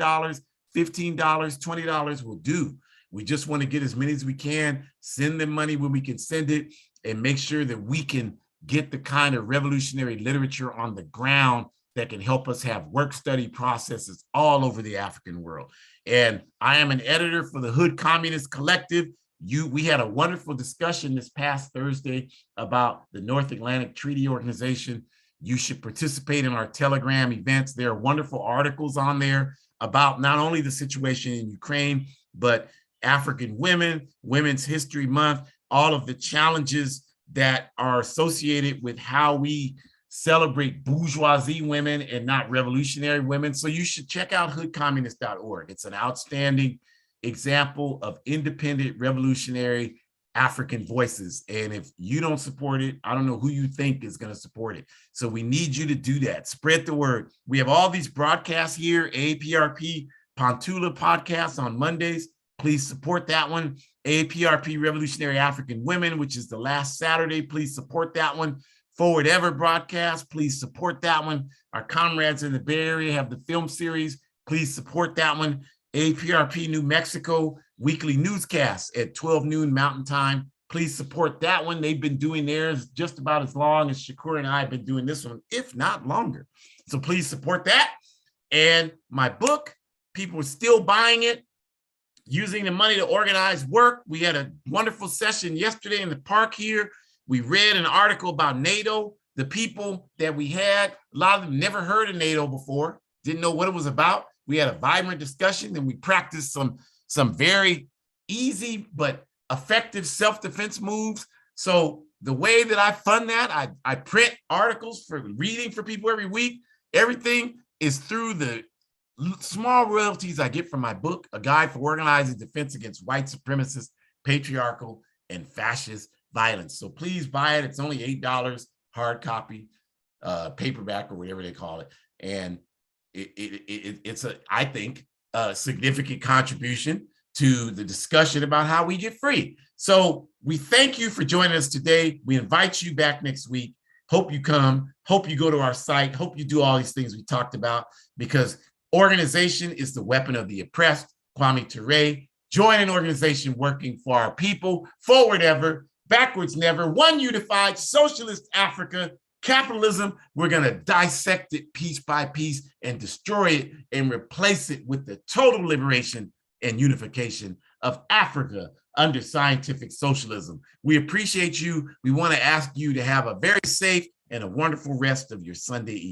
Speaker 2: $15, $20 will do. We just want to get as many as we can, send them money when we can send it, and make sure that we can get the kind of revolutionary literature on the ground that can help us have work study processes all over the African world. And I am an editor for the Hood Communist Collective. We had a wonderful discussion this past Thursday about the North Atlantic Treaty Organization. You should participate in our Telegram events. There are wonderful articles on there about not only the situation in Ukraine, but African women, Women's History Month, all of the challenges that are associated with how we celebrate bourgeoisie women and not revolutionary women. So you should check out hoodcommunist.org. It's an outstanding example of independent revolutionary African voices. And if you don't support it, I don't know who you think is going to support it. So we need you to do that. Spread the word. We have all these broadcasts here, APRP Pantula podcast on Mondays. Please support that one. APRP Revolutionary African Women, which is the last Saturday. Please support that one. Forward Ever broadcast, please support that one. Our comrades in the Bay Area have the film series. Please support that one. APRP New Mexico weekly newscast at 12 noon Mountain Time. Please support that one. They've been doing theirs just about as long as Shakur and I have been doing this one, if not longer. So please support that. And my book, people are still buying it, using the money to organize work. We had a wonderful session yesterday in the park here. We read an article about NATO. The people that we had, a lot of them never heard of NATO before, didn't know what it was about. We had a vibrant discussion and we practiced some very easy but effective self-defense moves. So the way that I fund that, I print articles for reading for people every week. Everything is through the small royalties I get from my book, A Guide for Organizing Defense Against White Supremacist, Patriarchal, and Fascist Violence. So please buy it. It's only $8, hard copy, paperback, or whatever they call it. And it's I think, a significant contribution to the discussion about how we get free. So we thank you for joining us today. We invite you back next week. Hope you come. Hope you go to our site. Hope you do all these things we talked about, because organization is the weapon of the oppressed. Kwame Turay. Join an organization working for our people. Forward ever, backwards never. One unified socialist Africa. Capitalism, we're going to dissect it piece by piece and destroy it and replace it with the total liberation and unification of Africa under scientific socialism. We appreciate you. We want to ask you to have a very safe and a wonderful rest of your Sunday evening.